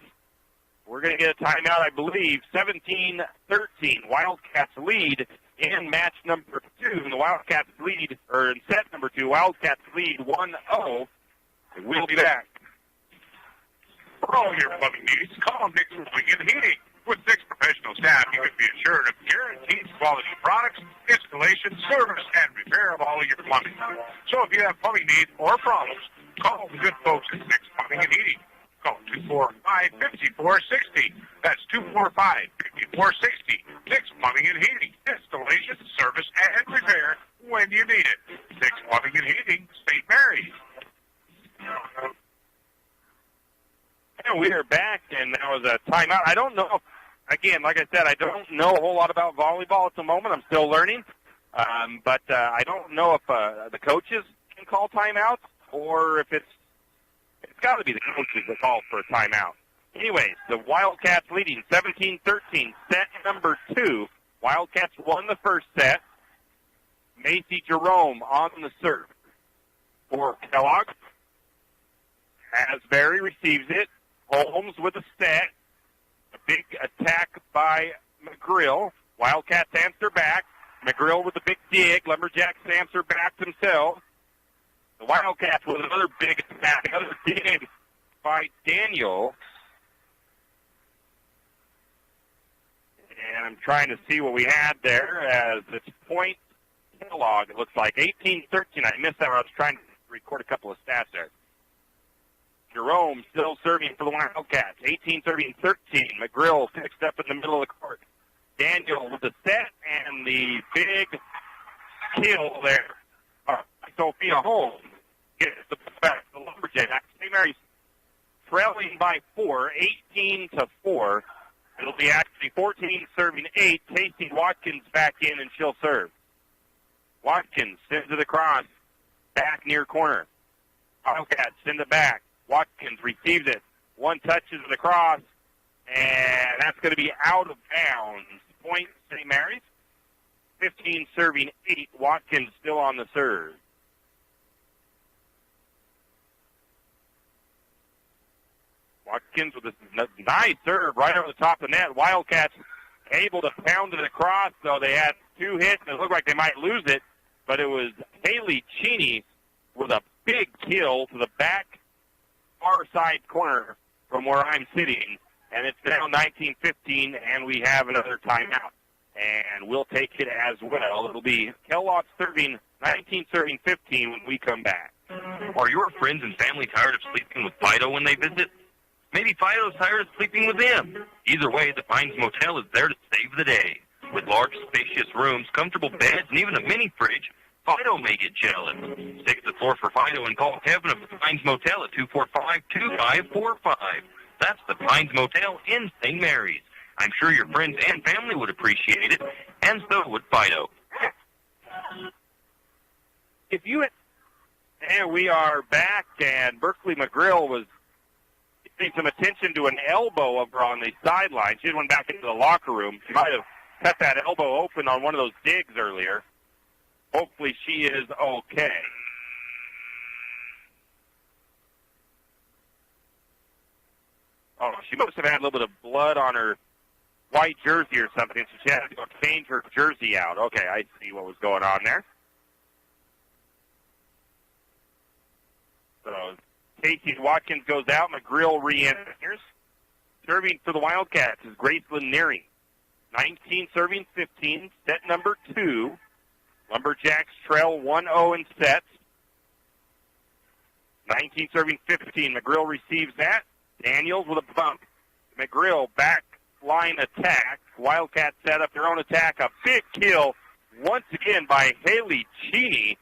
We're going to get a timeout, I believe. 17-13, Wildcats lead in match number 2. And the Wildcats lead, or in set number 2, Wildcats lead 1-0. We'll be back. For all your plumbing needs, call Nick's Plumbing and Heating. With 6 professional staff, you can be assured of guaranteed quality products, installation, service, and repair of all of your plumbing. So if you have plumbing needs or problems, call the good folks at Nick's Plumbing and Heating. Call 245-5460. That's 245-5460. Nick's Plumbing and Heating. Installation, service, and repair when you need it. Nick's Plumbing and Heating, St. Mary's. And we are back, and that was a timeout. I don't know if, again, like I said, I don't know a whole lot about volleyball at the moment. I'm still learning. But I don't know if the coaches can call timeouts or if it's got to be the coaches that call for a timeout. Anyways, the Wildcats leading 17-13, set number 2. Wildcats won the first set. Macy Jerome on the serve for Kellogg. Asbury receives it. Holmes with a set. A big attack by McGrill. Wildcats answer back. McGrill with a big dig. Lumberjacks answer back themselves. The Wildcats with another big attack, another dig by Daniel. And I'm trying to see what we had there as it's point Kellogg. It looks like 18-13. I missed that. I was trying to record a couple of stats there. Jerome still serving for the Wildcats. 18-13. McGrill picks up in the middle of the court. Daniel with the set and the big kill there. Sophia Holmes gets the back to the Lumberjacks. St. Mary's trailing by 4, 18-4. It'll be actually 14-8. Casey Watkins back in, and she'll serve. Watkins sends it across, back near corner. Wildcats send it back. Watkins receives it. One touches it across, and that's going to be out of bounds. Point St. Mary's. 15-8. Watkins still on the serve. Watkins with a nice serve right over the top of the net. Wildcats able to pound it across, so they had 2 hits, and it looked like they might lose it, but it was Haley Cheney with a big kill to the back far side corner from where I'm sitting, and it's now 19-15, and we have another timeout. And we'll take it as well. It'll be Kellogg serving 19-15 when we come back. Are your friends and family tired of sleeping with Fido when they visit? Maybe Fido's tired of sleeping with them. Either way, the Pines Motel is there to save the day. With large, spacious rooms, comfortable beds, and even a mini fridge, Fido may get jealous. Take the floor for Fido and call Kevin of the Pines Motel at 245-2545. That's the Pines Motel in St. Mary's. I'm sure your friends and family would appreciate it, and so would Fido. And we are back, and Berkeley McGrill was getting some attention to an elbow over on the sideline. She went back into the locker room. She might have cut that elbow open on one of those digs earlier. Hopefully she is okay. Oh, she must have had a little bit of blood on her white jersey or something, so she had to go change her jersey out. Okay, I see what was going on there. So Casey Watkins goes out. McGrill re-enters. Serving for the Wildcats is Graceland Nearing. 19-15, set number 2. Lumberjacks trail 1-0 in sets. 19 serving 15. McGrill receives that. Daniels with a bump. McGrill back line attack. Wildcats set up their own attack. A big kill once again by Haley Cheney.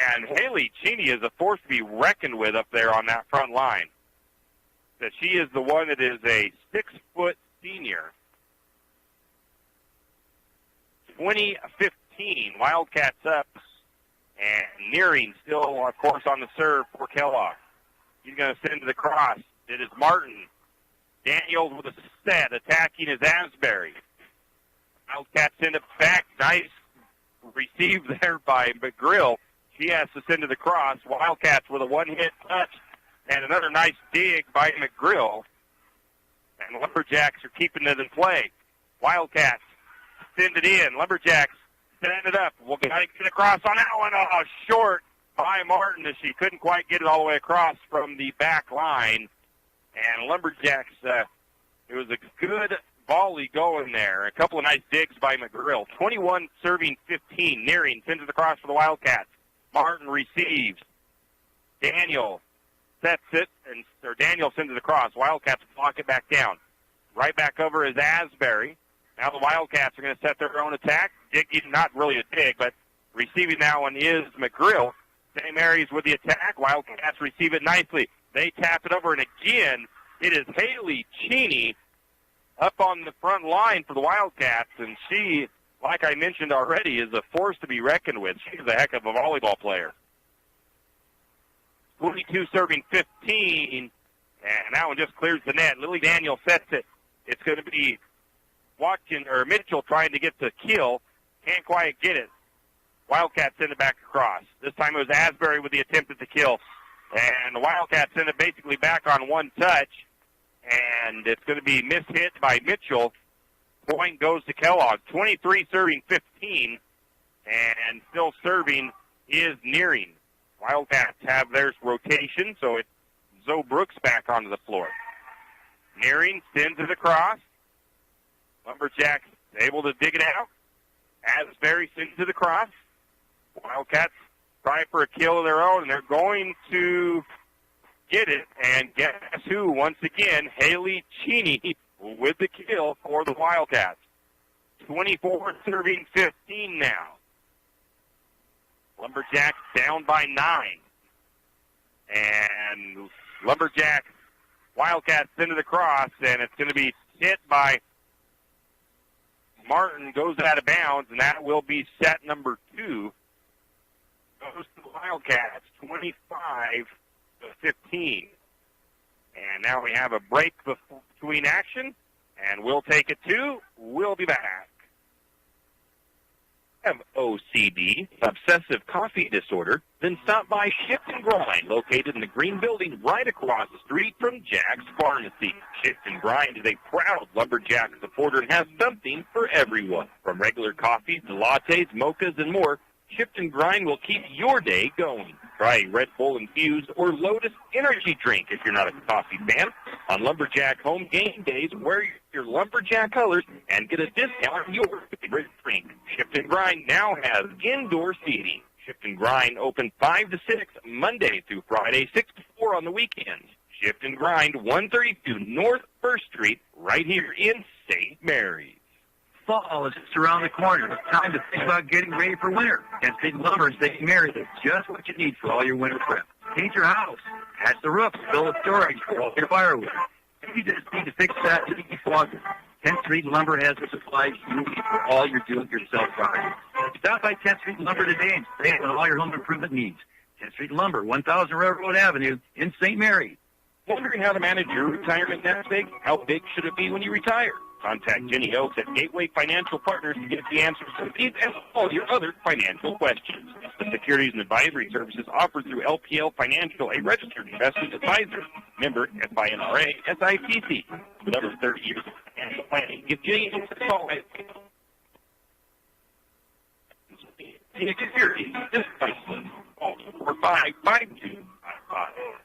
And Haley Cheney is a force to be reckoned with up there on that front line. That she is the one that is a 6-foot senior. 20-15, Wildcats up. And Nearing still, of course, on the serve for Kellogg. He's going to send to the cross. It is Martin. Daniels with a set, attacking is Asbury. Wildcats send it back. Nice receive there by McGrill. She has to send to the cross. Wildcats with a one-hit touch and another nice dig by McGrill. And the Lumberjacks are keeping it in play. Wildcats send it in. Lumberjacks send it up. We'll get it across on that one. Oh, short by Martin as she couldn't quite get it all the way across from the back line. And Lumberjacks, it was a good volley going there. A couple of nice digs by McGrill. 21 serving 15. Nearing sends it across for the Wildcats. Martin receives. Daniel sets it, or Daniel sends it across. Wildcats block it back down. Right back over is Asbury. Now the Wildcats are going to set their own attack. Digging, not really a dig, but receiving that one is McGrill. St. Mary's with the attack. Wildcats receive it nicely. They tap it over, and again, it is Haley Cheney up on the front line for the Wildcats, and she, like I mentioned already, is a force to be reckoned with. She's a heck of a volleyball player. 22 serving 15, and that one just clears the net. Lily Daniel sets it. It's going to be Mitchell trying to get the kill. Can't quite get it. Wildcats send it back across. This time it was Asbury with the attempt at the kill. And the Wildcats send it basically back on one touch. And it's going to be mishit by Mitchell. Point goes to Kellogg. 23 serving 15. And still serving is Nearing. Wildcats have their rotation, so it's Zoe Brooks back onto the floor. Nearing sends it across. Lumberjacks able to dig it out. Asbury sends it across. Wildcats try for a kill of their own, and they're going to get it. And guess who? Once again, Haley Cheney with the kill for the Wildcats. 24 serving 15 now. Lumberjacks down by 9. And Lumberjacks, Wildcats send it across, and it's going to be hit by Martin, goes out of bounds, and that will be set number 2. Goes to the Wildcats, 25-15. And now we have a break between action, and we'll take it to. We'll be back. Have OCD, obsessive coffee disorder, then stop by Shift and Grind, located in the green building right across the street from Jack's Pharmacy. Shift and Grind is a proud Lumberjack supporter and has something for everyone. From regular coffees to lattes, mochas, and more, Shift and Grind will keep your day going. Try Red Bull Infused or Lotus Energy Drink if you're not a coffee fan. On Lumberjack home game days, wear your Lumberjack colors and get a discount on your favorite drink. Shift and Grind now has indoor seating. Shift and Grind open 5 to 6 Monday through Friday, 6 to 4 on the weekends. Shift and Grind, 132 North 1st Street, right here in St. Mary's. Fall is just around the corner. It's time to think about getting ready for winter. And St. Lumber and St. Mary's is just what you need for all your winter prep. Paint your house, patch the roof, build a storage for all your firewood. Maybe you just need to fix that leaky faucet. 10th Street Lumber has the supplies you need for all your do-it-yourself projects. Stop by 10th Street Lumber today and save on all your home improvement needs. 10th Street Lumber, 1000 Railroad Avenue in St. Mary. Wondering how to manage your retirement nest egg? How big should it be when you retire? Contact Jenny Oaks at Gateway Financial Partners to get the answers to these and all your other financial questions. The securities and advisory services offered through LPL Financial, a registered investment advisor. Member FINRA, SIPC. With over 30 years of financial planning, give Jenny Oaks a call at Securities. This priceless. Call 455255.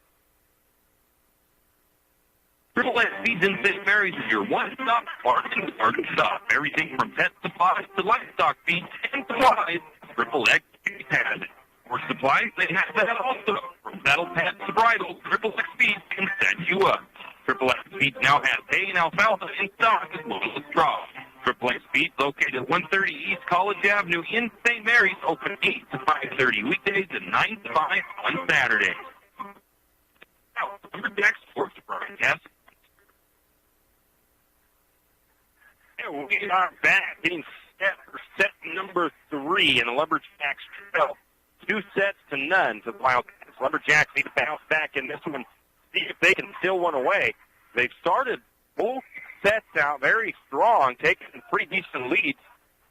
Triple S Feeds in St. Mary's is your one-stop farm and garden shop. Everything from pet supplies to livestock feeds and supplies. Triple X has it. For supplies, they have that also. From saddle pads to bridles, Triple X Feed can set you up. Triple X Feed now has hay and alfalfa in stock as well as straw. Triple X Feed, located at 130 East College Avenue in St. Mary's, open 8 to 5:30 weekdays and 9 to 5 on Saturdays. Now, Lumberjack Sports broadcast. And we are back getting set for set number 3 in the Lumberjacks trail. 2 sets to none to the Wildcats. Lumberjacks need to bounce back in this one, see if they can steal one away. They've started both sets out very strong, taking pretty decent leads,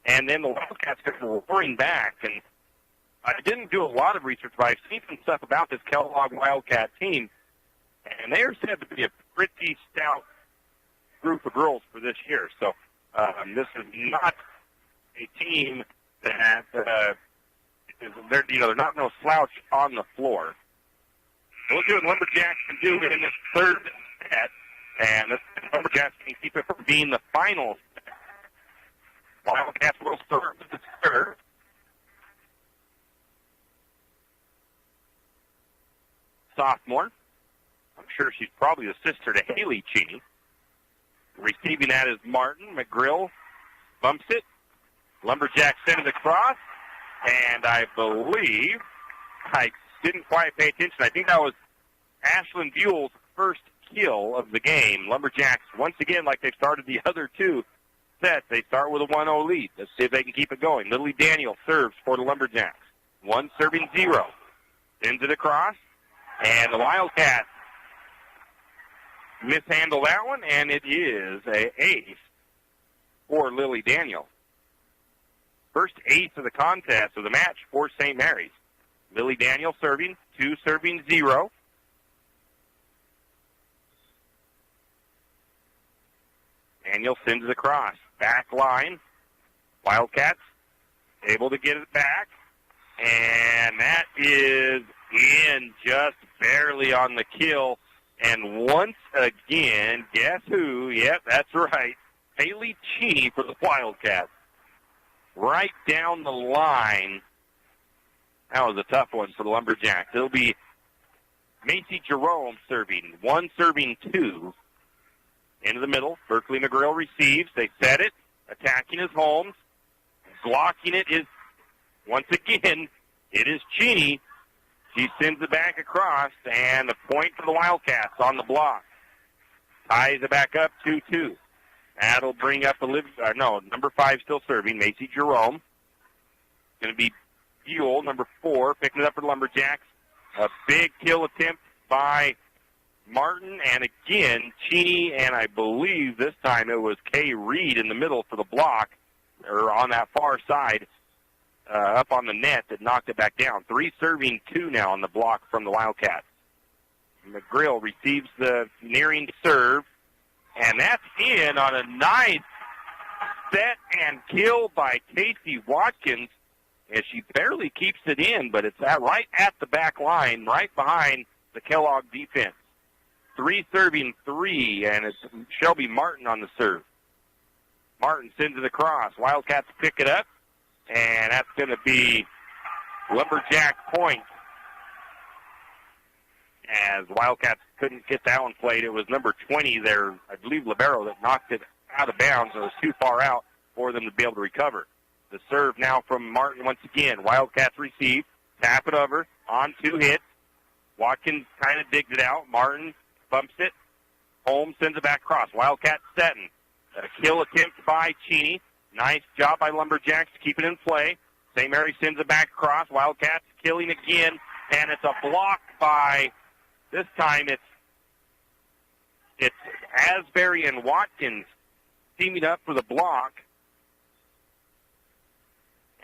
and then the Wildcats are roaring back. And I didn't do a lot of research, but I've seen some stuff about this Kellogg Wildcat team, and they are said to be a pretty stout group of girls for this year. So this is not a team that they're not no slouch on the floor. We'll see what Lumberjacks can do in this third set, and the Lumberjacks can keep it from being the final set. Wildcats will serve with the serve. Sophomore. I'm sure she's probably the sister to Haley Cheney. Receiving that is Martin. McGrill bumps it. Lumberjacks send it across. And I believe, I didn't quite pay attention, I think that was Ashlyn Buell's first kill of the game. Lumberjacks, once again, like they've started the other 2 sets, they start with a 1-0 lead. Let's see if they can keep it going. Lily Daniel serves for the Lumberjacks. 1 serving 0. Sends it across. And the Wildcats mishandle that one, and it is an ace for Lily Daniel. First ace of the contest of the match for St. Mary's. Lily Daniel serving, 2 serving 0. Daniel sends it across. Back line. Wildcats able to get it back. And that is in just barely on the kill. And once again, guess who? Yep, that's right. Haley Cheney for the Wildcats. Right down the line. That was a tough one for the Lumberjacks. It'll be Macy Jerome serving. 1 serving 2. Into the middle. Berkeley McGrill receives. They set it. Attacking is Holmes. Blocking it is, once again, it is Cheney. She sends it back across, and the point for the Wildcats on the block. Ties it back up 2-2. That'll bring up number 5 still serving, Macy Jerome. Going to be Buell, number 4, picking it up for the Lumberjacks. A big kill attempt by Martin, and again, Cheney, and I believe this time it was Kay Reed in the middle for the block, or on that far side, up on the net that knocked it back down. 3 serving 2 now on the block from the Wildcats. McGrill receives the nearing serve, and that's in on a nice set and kill by Casey Watkins, as she barely keeps it in, but it's right at the back line, right behind the Kellogg defense. 3 serving 3, and it's Shelby Martin on the serve. Martin sends it across. Wildcats pick it up, and that's going to be Lumberjack point. As Wildcats couldn't get that one played, it was number 20 there, I believe Libero, that knocked it out of bounds. It was too far out for them to be able to recover. The serve now from Martin once again. Wildcats receive, tap it over, on 2 hits. Watkins kind of digged it out. Martin bumps it. Holmes sends it back across. Wildcats setting. A kill attempt by Cheney. Nice job by Lumberjacks to keep it in play. St. Mary sends it back across. Wildcats killing again, and it's a block by, this time it's Asbury and Watkins teaming up for the block.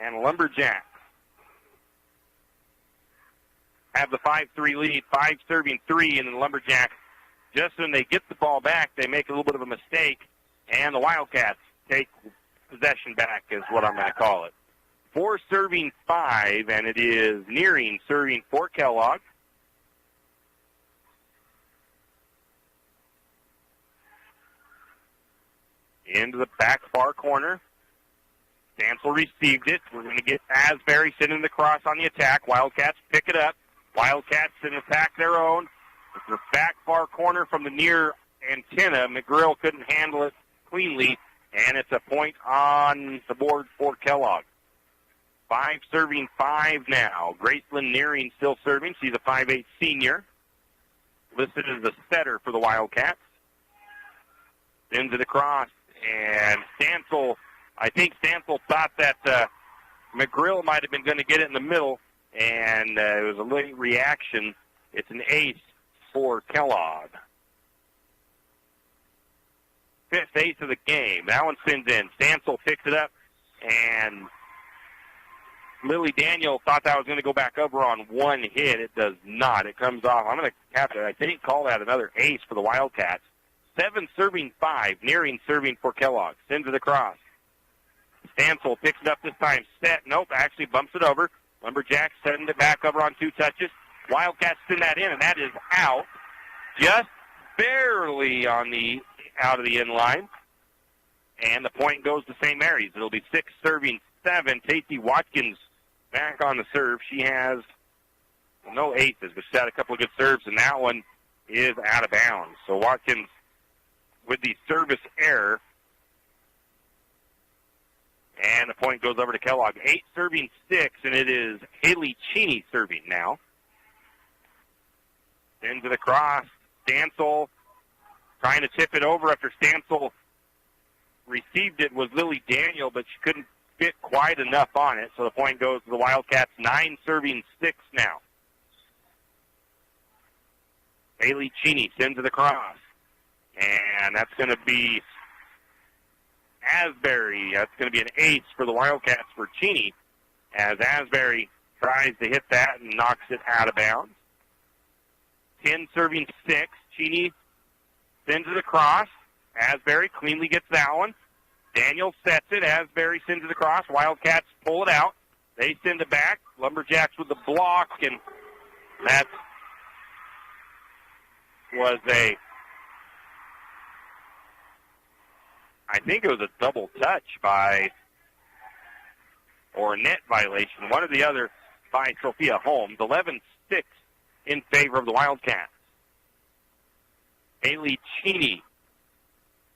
And Lumberjacks have the 5-3 lead, 5 serving 3, and the Lumberjacks, just when they get the ball back, they make a little bit of a mistake, and the Wildcats take possession back is what I'm going to call it. 4 serving 5, and it is nearing serving for Kellogg. Into the back far corner. Stansel received it. We're going to get Asbury sending the cross on the attack. Wildcats pick it up. Wildcats in attack their own. It's the back far corner from the near antenna. McGrill couldn't handle it cleanly, and it's a point on the board for Kellogg. 5-5 now. Graceland Nearing still serving. She's a 5'8" senior. Listed as the setter for the Wildcats. Sends it across, and Stansel, I think Stansel thought that McGrill might have been going to get it in the middle, and it was a late reaction. It's an ace for Kellogg. 5th ace of the game. That one sends in. Stansel picks it up, and Lily Daniel thought that was going to go back over on one hit. It does not. It comes off. I'm going to have to, I think, call that another ace for the Wildcats. 7-5. Nearing serving for Kellogg. Sends it across. Stansel picks it up this time. Set. Nope. Actually bumps it over. Lumberjacks sending it back over on 2 touches. Wildcats send that in, and that is out. Just barely on the out of the in line. And the point goes to St. Mary's. It'll be 6-7. Tasty Watkins back on the serve. She has no aces, but she's had a couple of good serves, and that one is out of bounds. So Watkins with the service error. And the point goes over to Kellogg. 8-6, and it is Haley Cheney serving now. Into the cross. Stansel trying to tip it over after Stansel received it was Lily Daniel, but she couldn't fit quite enough on it. So the point goes to the Wildcats. 9-6 now. Haley Cheney sends it across. And that's going to be Asbury. That's going to be an ace for the Wildcats for Cheney, as Asbury tries to hit that and knocks it out of bounds. 10-6. Cheney sends it across. Asbury cleanly gets that one. Daniel sets it. Asbury sends it across. Wildcats pull it out. They send it back. Lumberjacks with the block, and that was I think it was a double touch or a net violation, one or the other by Sophia Holmes. 11-6 in favor of the Wildcats. Haley Cheney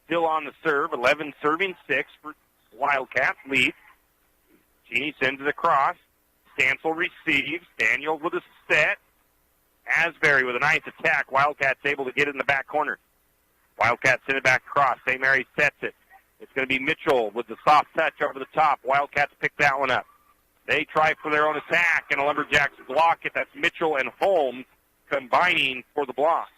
still on the serve. 11-6 for Wildcats lead. Cheney sends it across. Stansel receives. Daniels with a set. Asbury with a nice attack. Wildcats able to get it in the back corner. Wildcats send it back across. St. Mary's sets it. It's going to be Mitchell with the soft touch over the top. Wildcats pick that one up. They try for their own attack, and the Lumberjacks block it. That's Mitchell and Holmes combining for the block.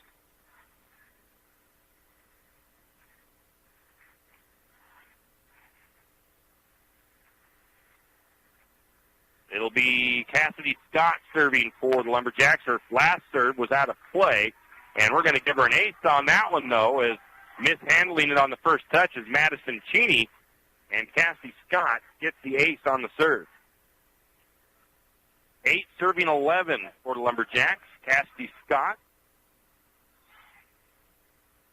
It'll be Cassidy Scott serving for the Lumberjacks. Her last serve was out of play, and we're going to give her an ace on that one, though, as mishandling it on the first touch is Madison Cheney, and Cassidy Scott gets the ace on the serve. 8-11 for the Lumberjacks. Cassidy Scott.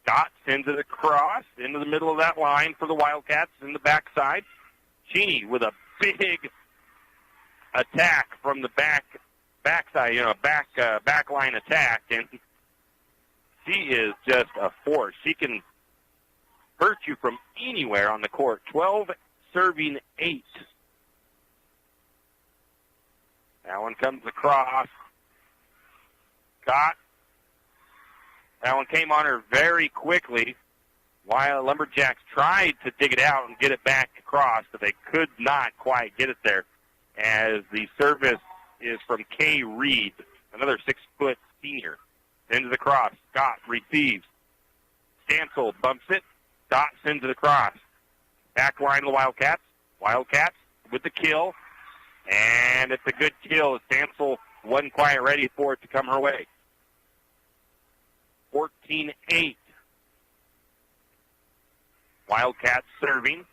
Scott sends it across into the middle of that line for the Wildcats in the backside. Cheney with a big attack from the backside, back line attack, and she is just a force. She can hurt you from anywhere on the court. 12-8. That one comes across. Scott. That one came on her very quickly, while Lumberjacks tried to dig it out and get it back across, but they could not quite get it there, as the service is from Kay Reed, another 6-foot senior. Sends it across. Scott receives. Stansel bumps it. Scott sends it across. Back line of the Wildcats. Wildcats with the kill. And it's a good kill. Stansel wasn't quite ready for it to come her way. 14-8. Wildcats serving.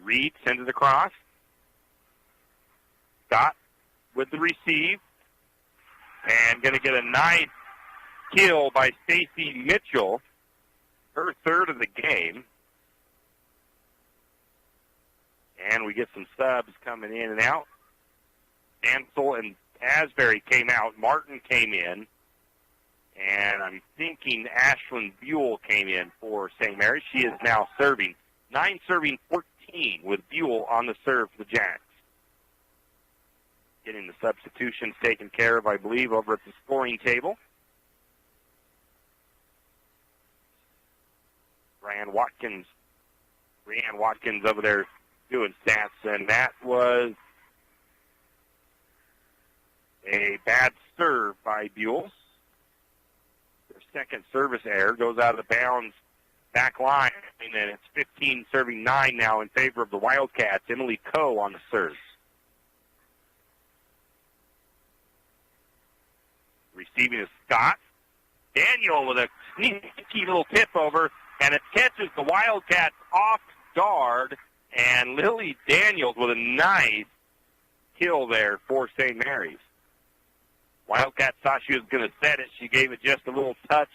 Reed sends it across. Scott with the receive. And going to get a nice kill by Stacy Mitchell. Her third of the game. And we get some subs coming in and out. Ansel and Asbury came out. Martin came in. And I'm thinking Ashlyn Buell came in for St. Mary's. She is now serving. 9 serving 14 with Buell on the serve for the Jacks. Getting the substitutions taken care of, I believe, over at the scoring table. Brianne Watkins over there doing stats, and that was a bad serve by Buell. Their second service error goes out of the bounds back line, and it's 15 serving 9 now in favor of the Wildcats. Emily Coe on the serve. Receiving is Scott. Daniel with a sneaky little tip over, and it catches the Wildcats off guard, and Lily Daniels with a nice kill there for St. Mary's. Wildcats thought she was going to set it. She gave it just a little touch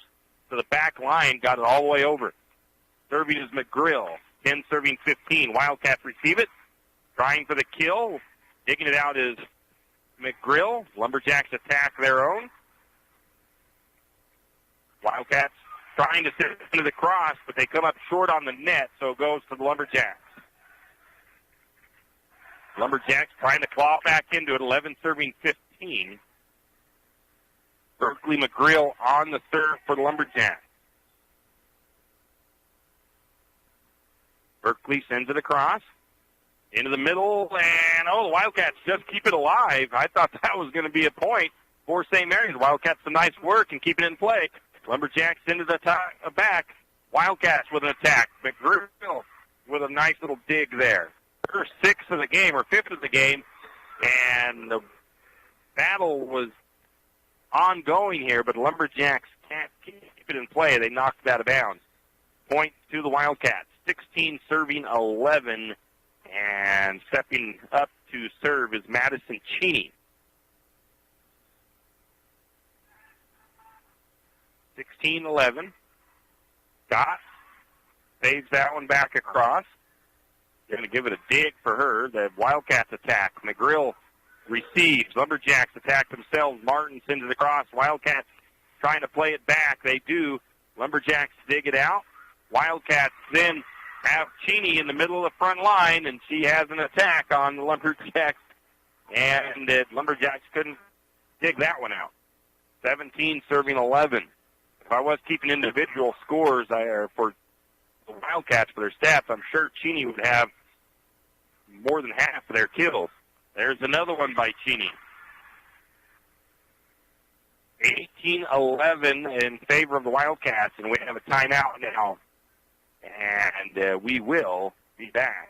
to the back line, got it all the way over. Serving is McGrill. 10 serving 15. Wildcats receive it. Trying for the kill. Digging it out is McGrill. Lumberjacks attack their own. Wildcats trying to send it into the cross, but they come up short on the net, so it goes to the Lumberjacks. Lumberjacks trying to claw back into it. 11 serving 15. Berkeley McGrill on the serve for the Lumberjacks. Berkeley sends it across into the middle, and the Wildcats just keep it alive. I thought that was going to be a point for St. Mary's. Wildcats some nice work and keep it in play. Lumberjacks into the back. Wildcats with an attack. McGrill with a nice little dig there. Her 6th of the game, or 5th of the game, and the battle was ongoing here, but Lumberjacks can't keep it in play. They knocked it out of bounds. Point to the Wildcats. 16 serving 11, and stepping up to serve is Madison Cheney. 16-11. Scott saves that one back across. Going to give it a dig for her. The Wildcats attack. McGrill receives. Lumberjacks attack themselves. Martin sends it across. Wildcats trying to play it back. They do. Lumberjacks dig it out. Wildcats then have Cheney in the middle of the front line, and she has an attack on the Lumberjacks, and Lumberjacks couldn't dig that one out. 17 serving 11. If I was keeping individual scores for the Wildcats for their stats, I'm sure Cheney would have more than half of their kills. There's another one by Cheney. 18-11 in favor of the Wildcats, and we have a timeout now. And we will be back.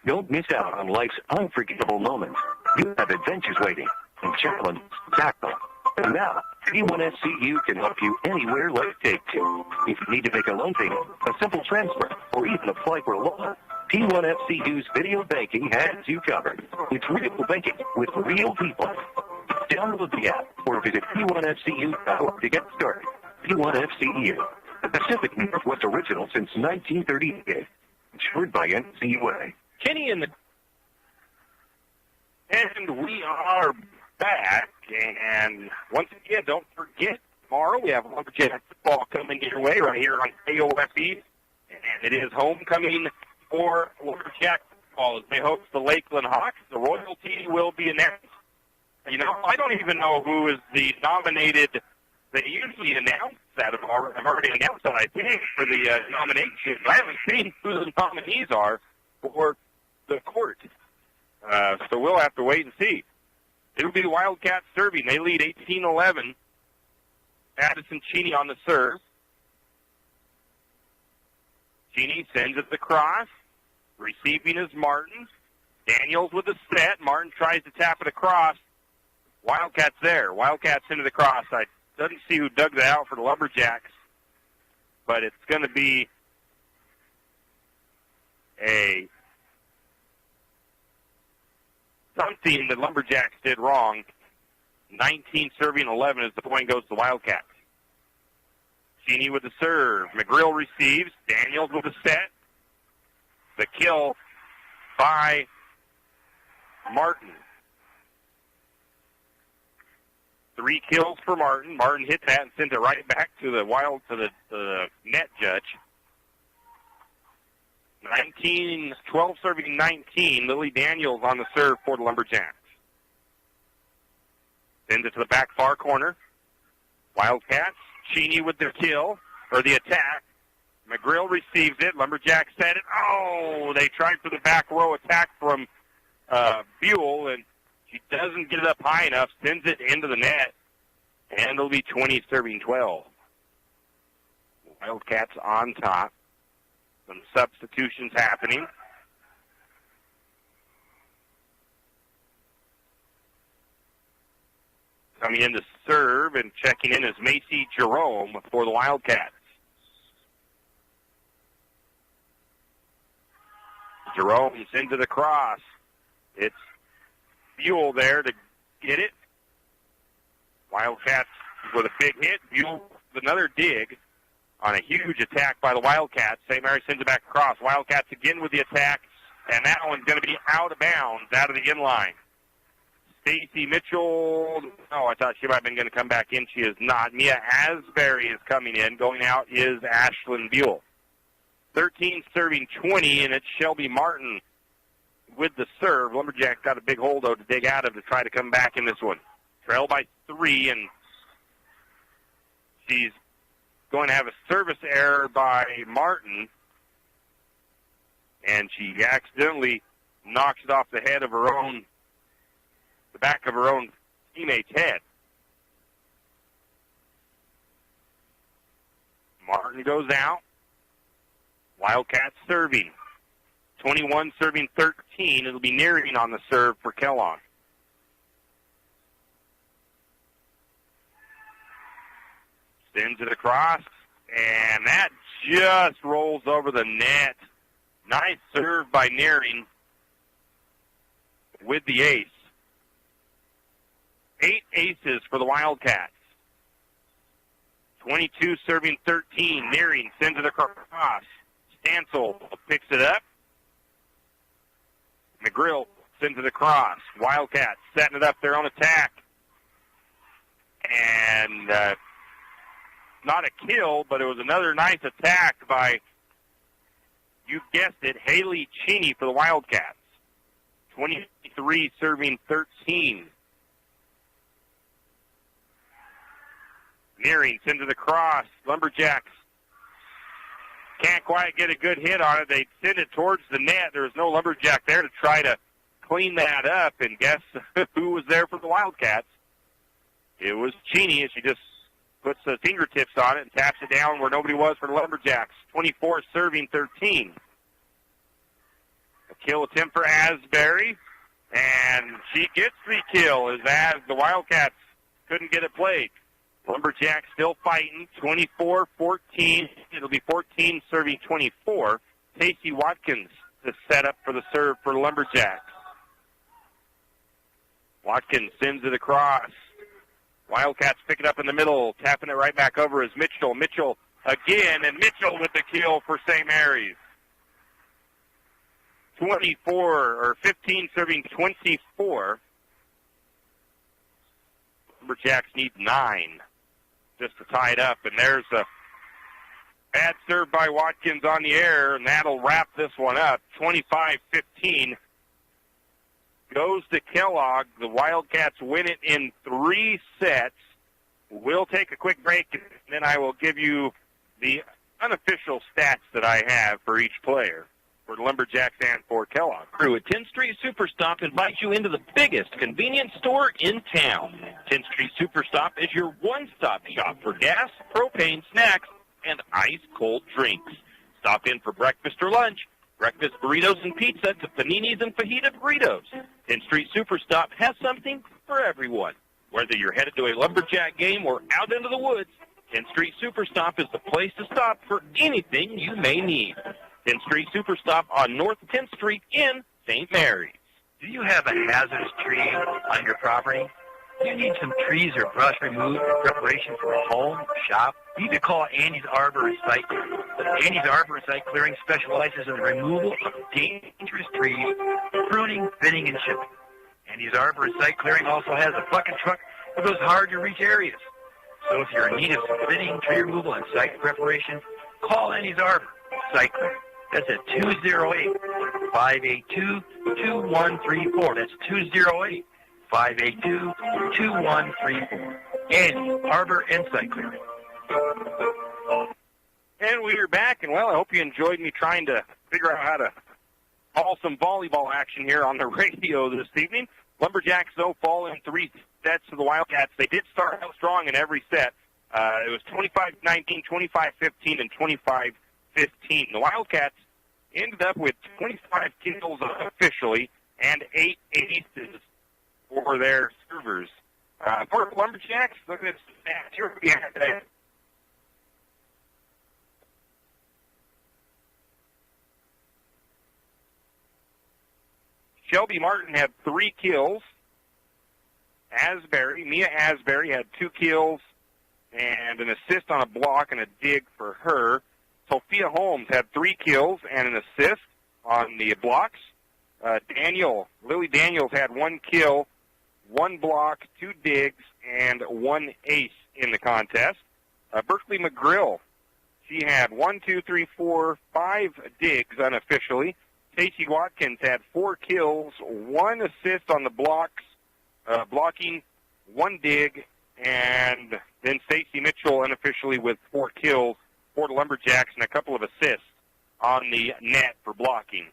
Don't miss out on life's unforgettable moments. You have adventures waiting and challenges to tackle. And now, P1SCU can help you anywhere life takes you. If you need to make a loan payment, a simple transfer, or even apply for a loan, P1FCU's video banking has you covered. It's real banking with real people. Download the app or visit P1FCU.org to get started. P1FCU, the Pacific Northwest original since 1938. Insured by NCUA. Kenny and we are back. And once again, don't forget, tomorrow we have Lumberjack football coming your way right here on KOFE. And it is homecoming for Lumberjack football as they host the Lakeland Hawks. The royalty will be announced. You know, I don't even know who is the nominated. They usually announce that. I've already announced that, I think, for the nomination. I haven't seen who the nominees are for the court. So we'll have to wait and see. It'll be the Wildcats serving. They lead 18-11. Addison Cheney on the serve. Cheney sends it across. Receiving is Martin. Daniels with the set. Martin tries to tap it across. Wildcats there. Wildcats into the cross. I doesn't see who dug that out for the Lumberjacks, but it's going to be something that Lumberjacks did wrong. 19 serving 11 as the point goes to the Wildcats. Cheney with the serve. McGrill receives. Daniels with the set. The kill by Martin. 3 kills for Martin. Martin hit that and sent it right back to the net judge. 12 serving 19. Lily Daniels on the serve for the Lumberjacks. Sends it to the back far corner. Wildcats. Cheney with the kill, or the attack. McGrill receives it. Lumberjacks set it. Oh, they tried for the back row attack from Buell, and she doesn't get it up high enough, sends it into the net, and it'll be 20 serving 12. Wildcats on top. Some substitutions happening. Coming in to serve and checking in is Macy Jerome for the Wildcats. Jerome's into the cross. It's Buell there to get it. Wildcats with a big hit. Buell with another dig on a huge attack by the Wildcats. St. Mary sends it back across. Wildcats again with the attack, and that one's going to be out of bounds, out of the inline. Stacy Mitchell, I thought she might have been going to come back in. She is not. Mia Asbury is coming in. Going out is Ashlyn Buell. 13 serving 20, and it's Shelby Martin with the serve. Lumberjacks got a big hole, though, to dig out of to try to come back in this one. Trail by 3, and she's going to have a service error by Martin, and she accidentally knocks it off the head of the back of her own teammate's head. Martin goes out. Wildcats serving. 21 serving 13. It'll be Nearing on the serve for Kellogg. Sends it across, and that just rolls over the net. Nice serve by Nearing with the ace. 8 aces for the Wildcats. 22 serving 13. Nearing sends it across. Stansel picks it up. McGrill sends it across. Wildcats setting it up their own attack. And not a kill, but it was another nice attack by, you guessed it, Haley Cheney for the Wildcats. 23 serving 13. Nearing sends it across. Lumberjacks can't quite get a good hit on it. They send it towards the net. There was no Lumberjack there to try to clean that up, and guess who was there for the Wildcats? It was Cheney, and she just puts the fingertips on it and taps it down where nobody was for the Lumberjacks. 24 serving 13. A kill attempt for Asbury, and she gets the kill as the Wildcats couldn't get it played. Lumberjacks still fighting, 24-14. It'll be 14 serving 24. Casey Watkins to set up for the serve for Lumberjacks. Watkins sends it across. Wildcats pick it up in the middle, tapping it right back over is Mitchell. Mitchell again, and Mitchell with the kill for St. Mary's. 15 serving 24. Lumberjacks need 9 just to tie it up, and there's a bad serve by Watkins on the air, and that'll wrap this one up. 25-15 goes to Kellogg. The Wildcats win it in 3 sets. We'll take a quick break, and then I will give you the unofficial stats that I have for each player for the Lumberjacks and for Kellogg. Crew at 10th Street Superstop invites you into the biggest convenience store in town. 10th Street Superstop is your one-stop shop for gas, propane, snacks, and ice-cold drinks. Stop in for breakfast or lunch. Breakfast burritos and pizza to paninis and fajita burritos. 10th Street Superstop has something for everyone. Whether you're headed to a Lumberjack game or out into the woods, 10th Street Superstop is the place to stop for anything you may need. 10th Street Superstop on North 10th Street in St. Mary's. Do you have a hazardous tree on your property? Do you need some trees or brush removed in preparation for a home, shop? You need to call Andy's Arbor Recycling. The Andy's Arbor and Site Clearing specializes in the removal of dangerous trees, pruning, thinning, and chipping. Andy's Arbor and Site Clearing also has a bucket truck for those hard-to-reach areas. So if you're in need of some thinning, tree removal, and site preparation, call Andy's Arbor Site Clearing. That's at 208-582-2134. That's 208-582-2134. Andy Arbor and Site Clearing. And we are back, and, well, I hope you enjoyed me trying to figure out how to call some volleyball action here on the radio this evening. Lumberjacks, though, fall in 3 sets to the Wildcats. They did start out strong in every set. It was 25-19, 25-15, and 25-15. The Wildcats ended up with 25 kills officially and 8 aces for their servers. For the Lumberjacks, look at this stats here. Shelby Martin had 3 kills. Mia Asbury had 2 kills and an assist on a block and a dig for her. Sophia Holmes had 3 kills and an assist on the blocks. Lily Daniels had 1 kill, 1 block, 2 digs, and 1 ace in the contest. Berkeley McGrill, she had 5 digs unofficially. Stacey Watkins had 4 kills, 1 assist on the blocks, blocking, 1 dig, and then Stacey Mitchell unofficially with 4 kills for the Lumberjacks and a couple of assists on the net for blocking.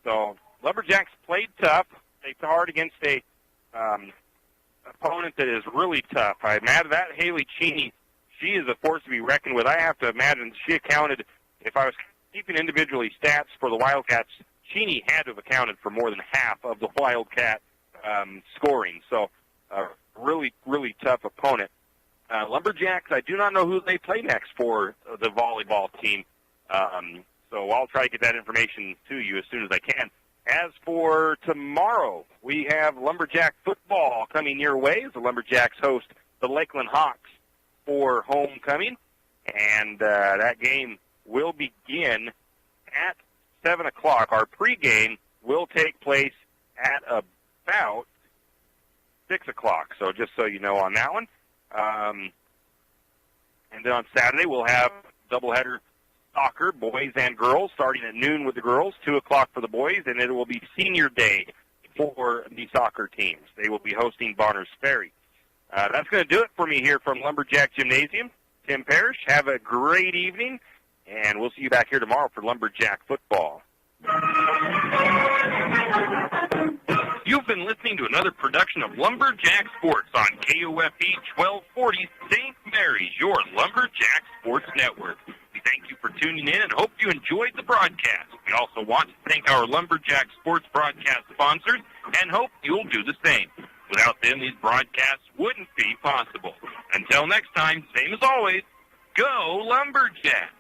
So Lumberjacks played tough. They played hard against a opponent that is really tough. I imagine that Haley Cheney, she is a force to be reckoned with. I have to imagine she accounted, if I was keeping individually stats for the Wildcats, Cheney had to have accounted for more than half of the Wildcat scoring. So really, really tough opponent. Lumberjacks, I do not know who they play next for the volleyball team. So I'll try to get that information to you as soon as I can. As for tomorrow, we have Lumberjack football coming your way as the Lumberjacks host the Lakeland Hawks for homecoming. And that game will begin at 7 o'clock. Our pregame will take place at about 6 o'clock. So just so you know on that one. And then on Saturday, we'll have doubleheader soccer, boys and girls, starting at noon with the girls, 2 o'clock for the boys, and it will be senior day for the soccer teams. They will be hosting Bonners Ferry. That's going to do it for me here from Lumberjack Gymnasium. Tim Parrish, have a great evening, and we'll see you back here tomorrow for Lumberjack football. You've been listening to another production of Lumberjack Sports on KOFE 1240 St. Mary's, your Lumberjack Sports Network. We thank you for tuning in and hope you enjoyed the broadcast. We also want to thank our Lumberjack Sports broadcast sponsors and hope you'll do the same. Without them, these broadcasts wouldn't be possible. Until next time, same as always, go Lumberjack!